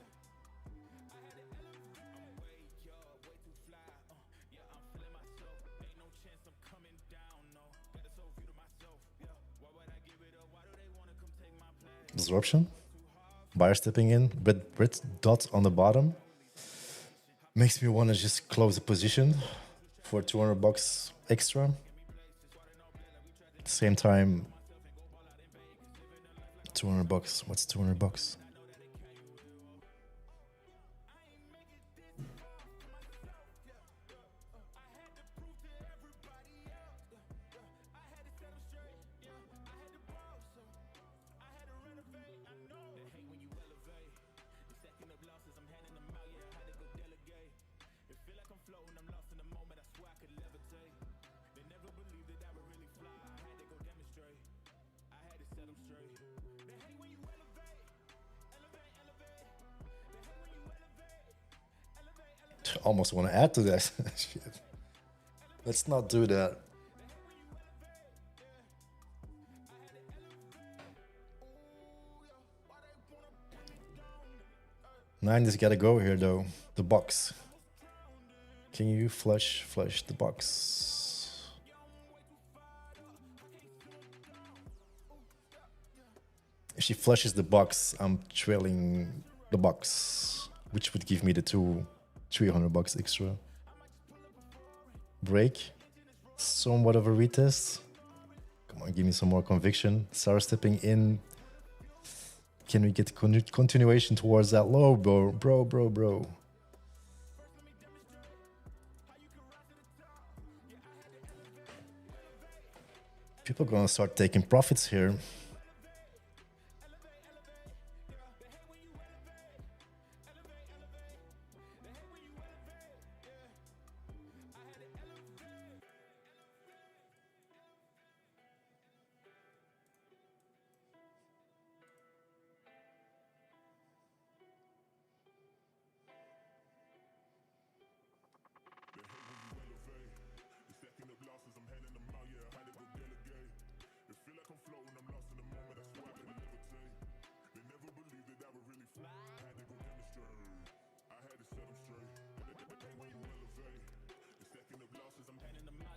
Absorption. Buyer stepping in, but red dot on the bottom makes me want to just close the position for $200 extra. At the same time, $200. What's $200? Almost want to add to that. Shit. Let's not do that. Nine has got to go here though. The box. Can you flush the box? If she flushes the box, I'm trailing the box, which would give me the $300 extra. Break. Somewhat of a retest. Come on, give me some more conviction. Sarah stepping in. Can we get continuation towards that low, bro? People are gonna start taking profits here.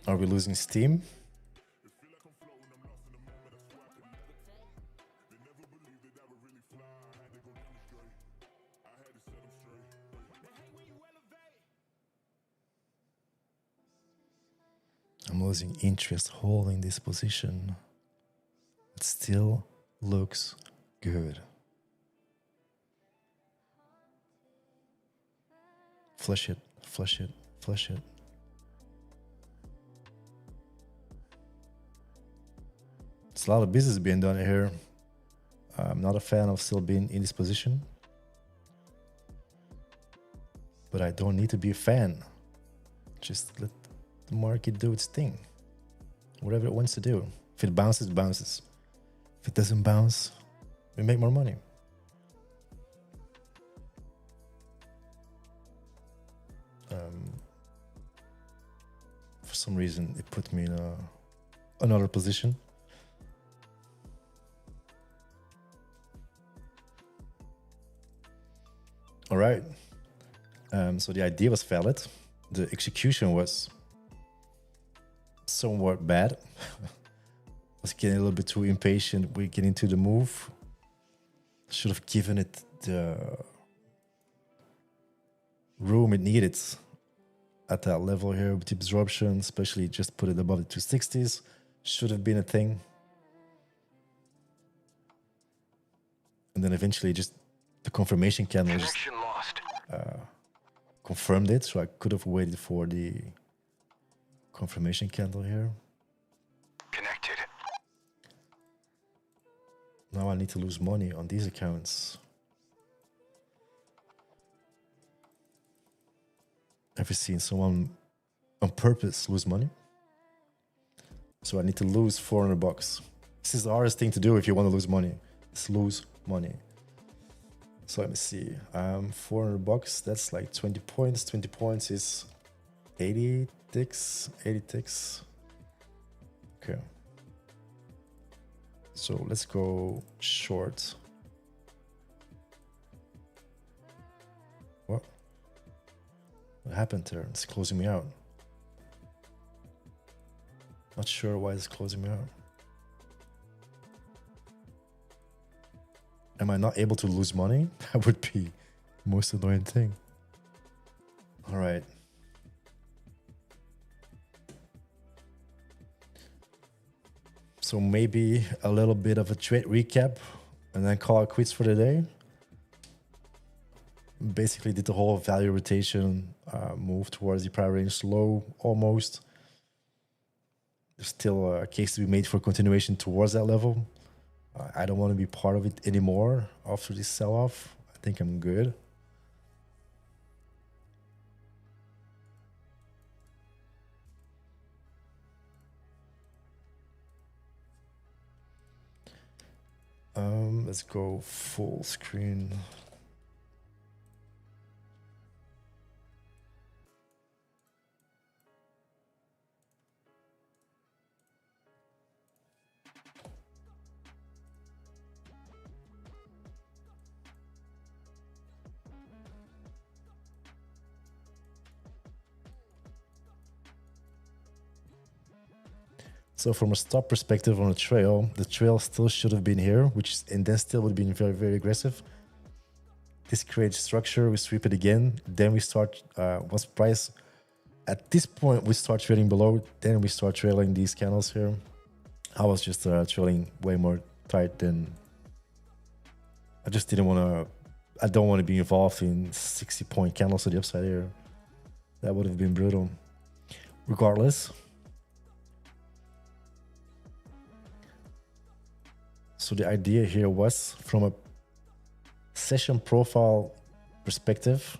Are we losing steam? I'm losing interest holding this position. It still looks good. Flush it. It's a lot of business being done here. I'm not a fan of still being in this position. But I don't need to be a fan. Just let the market do its thing. Whatever it wants to do. If it bounces, it bounces. If it doesn't bounce, we make more money. For some reason, it put me in another position. All right. So the idea was valid. The execution was somewhat bad. Was getting a little bit too impatient. We're getting to the move. Should have given it the room it needed at that level here with the absorption, especially just put it above the 260s. Should have been a thing. And then eventually just the confirmation candle just confirmed it. So I could have waited for the confirmation candle here. Connected. Now I need to lose money on these accounts. Ever seen someone on purpose lose money? So I need to lose $400. This is the hardest thing to do if you want to lose money. It's lose money. So let me see. $400. That's like 20 points. 20 points is 80 ticks. 80 ticks. Okay. So let's go short. What? What happened there? It's closing me out. Not sure why it's closing me out. Am I not able to lose money? That would be the most annoying thing. All right. So maybe a little bit of a trade recap and then call it quits for the day. Basically did the whole value rotation, move towards the prior range low almost. There's still a case to be made for continuation towards that level. I don't want to be part of it anymore after this sell-off. I think I'm good. Let's go full screen. So from a stop perspective on the trail still should have been here, and then still would have been very, very aggressive. This creates structure, we sweep it again, then we start, once price, at this point we start trading below, then we start trailing these candles here. I was just trailing way more tight than, I just didn't want to, I don't want to be involved in 60-point candles to the upside here. That would have been brutal. Regardless. So the idea here was, from a session profile perspective,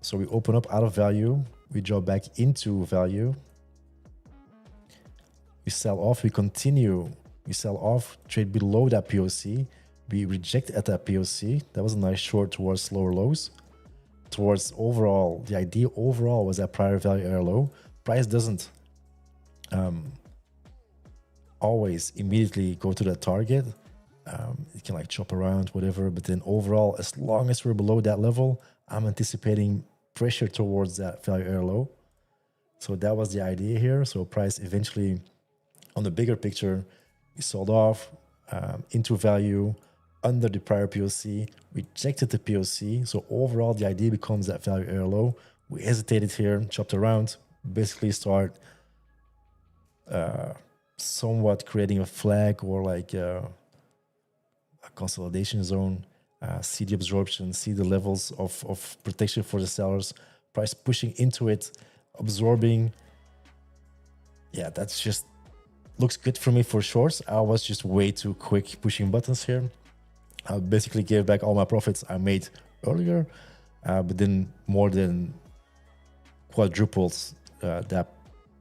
so we open up out of value, we drop back into value, we sell off, we continue, we sell off, trade below that POC, we reject at that POC. That was a nice short towards lower lows. Towards overall, the idea overall was that prior value area low. Price doesn't always immediately go to that target. It can like chop around, whatever, but then overall, as long as we're below that level, I'm anticipating pressure towards that value area low. So that was the idea here. So price eventually, on the bigger picture, we sold off into value under the prior POC, rejected the POC. So overall, the idea becomes that value area low. We hesitated here, chopped around, basically start somewhat creating a flag or like a consolidation zone, see the absorption, see the levels of protection for the sellers, price pushing into it, absorbing. Yeah, that's just looks good for me for shorts. I was just way too quick pushing buttons here. I basically gave back all my profits I made earlier, but then more than quadruples that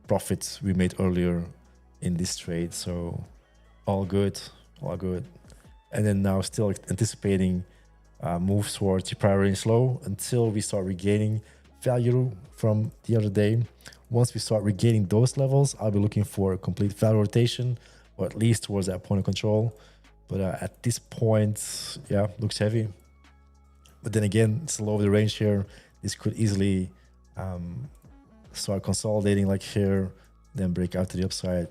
profits we made earlier in this trade. So all good, all good. And then now still anticipating moves towards the prior range low until we start regaining value from the other day. Once we start regaining those levels, I'll be looking for a complete value rotation, or at least towards that point of control. But at this point, yeah, looks heavy. But then again, it's low of the range here. This could easily start consolidating like here, then break out to the upside.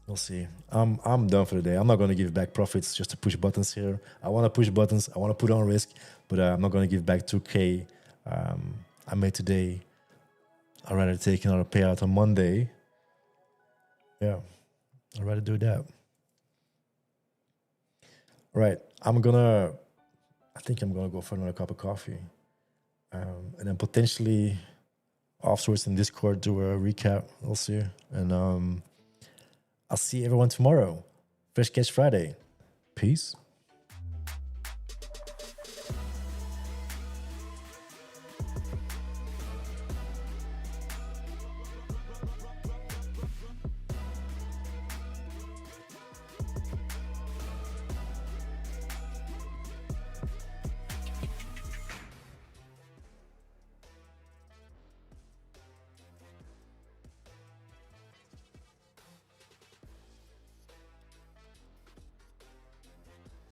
We'll see. I'm done for the day. I'm not going to give back profits just to push buttons here. I want to push buttons. I want to put on risk, but I'm not going to give back 2K I made today. I'd rather take another payout on Monday. Yeah, I'd rather do that. All right, I think I'm gonna go for another cup of coffee, and then potentially afterwards in Discord do a recap. We'll see, and I'll see everyone tomorrow. Fresh Catch Friday. Peace.